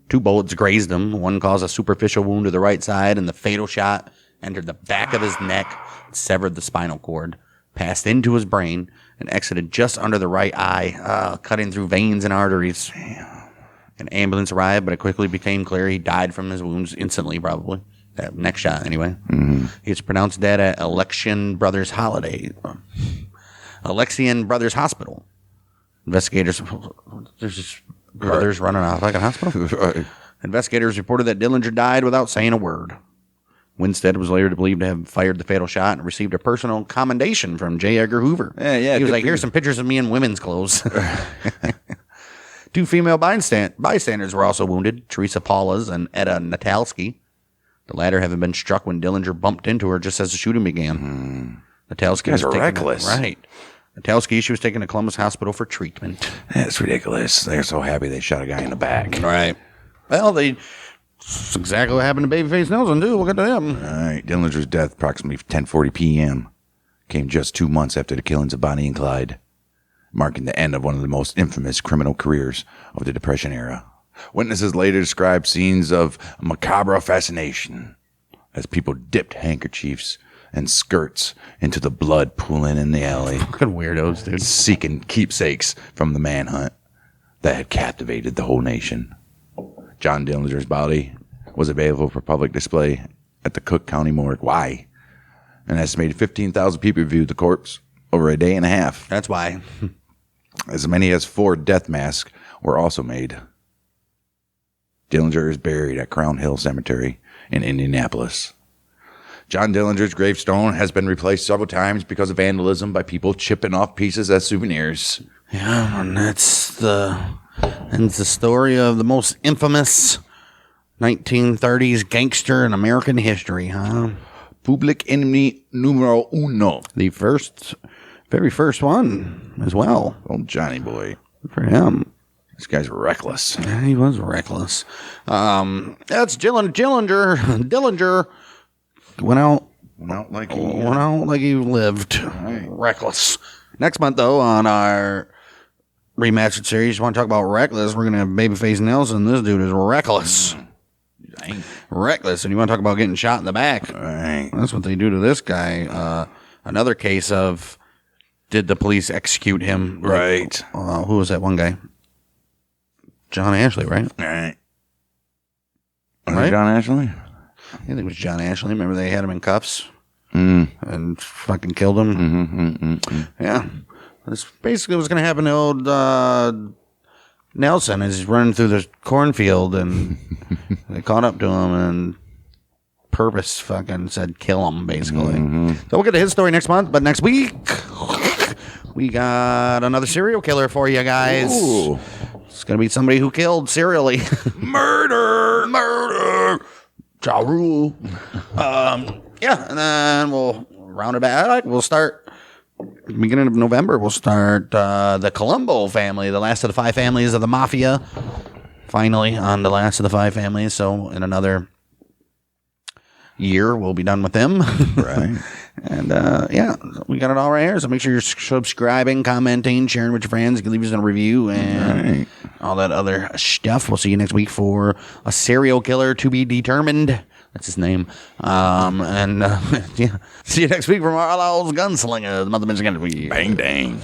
2 bullets grazed him. One caused a superficial wound to the right side, and the fatal shot entered the back of his neck, severed the spinal cord, passed into his brain, and exited just under the right eye, cutting through veins and arteries. An ambulance arrived, but it quickly became clear he died from his wounds instantly, probably. That next shot, anyway. He was pronounced dead at Alexian Brothers Hospital. Investigators... There's just brothers running out like a hospital. Investigators reported that Dillinger died without saying a word. Winstead was later believed to have fired the fatal shot and received a personal commendation from J. Edgar Hoover. Yeah, he was like, here's some pictures of me in women's clothes. 2 female bystanders were also wounded, Teresa Paulas and Etta Natalski. The latter having been struck when Dillinger bumped into her just as the shooting began. Natalski Guys was are reckless. Right. Natalski, she was taken to Columbus Hospital for treatment. That's ridiculous. They're so happy they shot a guy in the back. Right. Well, that's exactly what happened to Babyface Nelson, too. We'll get to them. All right. Dillinger's death, approximately 10:40 p.m., came just 2 months after the killings of Bonnie and Clyde, marking the end of one of the most infamous criminal careers of the Depression era. Witnesses later described scenes of macabre fascination as people dipped handkerchiefs and skirts into the blood pooling in the alley. Fucking weirdos, dude. Seeking keepsakes from the manhunt that had captivated the whole nation. John Dillinger's body was available for public display at the Cook County Morgue. Why? An estimated 15,000 people viewed the corpse over a day and a half. That's why. As many as 4 death masks were also made. Dillinger is buried at Crown Hill Cemetery in Indianapolis. John Dillinger's gravestone has been replaced several times because of vandalism by people chipping off pieces as souvenirs. Yeah, and that's the story of the most infamous 1930s gangster in American history, huh? Public enemy numero uno. The very first one as well. Old Johnny Boy. For him. This guy's reckless. Yeah, he was reckless. That's Dillinger went out like he lived. Right. Reckless. Next month, though, on our remastered series. You want to talk about reckless? We're gonna have Babyface Nelson. This dude is reckless. Dang. Reckless. And you want to talk about getting shot in the back? Right. That's what they do to this guy. Another case of did the police execute him? Right. Who was that one guy? John Ashley, right? Right. Right? John Ashley? I think it was John Ashley. Remember they had him in cuffs Mm. and fucking killed him? Yeah. That's basically what's going to happen to old Nelson as he's running through the cornfield, and they caught up to him and purpose fucking said kill him, basically. So we'll get to his story next month, but next week we got another serial killer for you guys. Ooh. It's going to be somebody who killed serially. Murder. Ja Rule. Yeah, and then we'll round it back. We'll start beginning of November. We'll start the Colombo family, the last of the 5 families of the mafia. Finally, on the last of the 5 families. So in another year, we'll be done with them. Right. And yeah, we got it all right here. So make sure you're subscribing, commenting, sharing with your friends. You can leave us a review and all that other stuff. We'll see you next week for a serial killer to be determined. That's his name. And yeah, see you next week from our Outlaws Gunslingers. Mother Michigan. Bang, dang.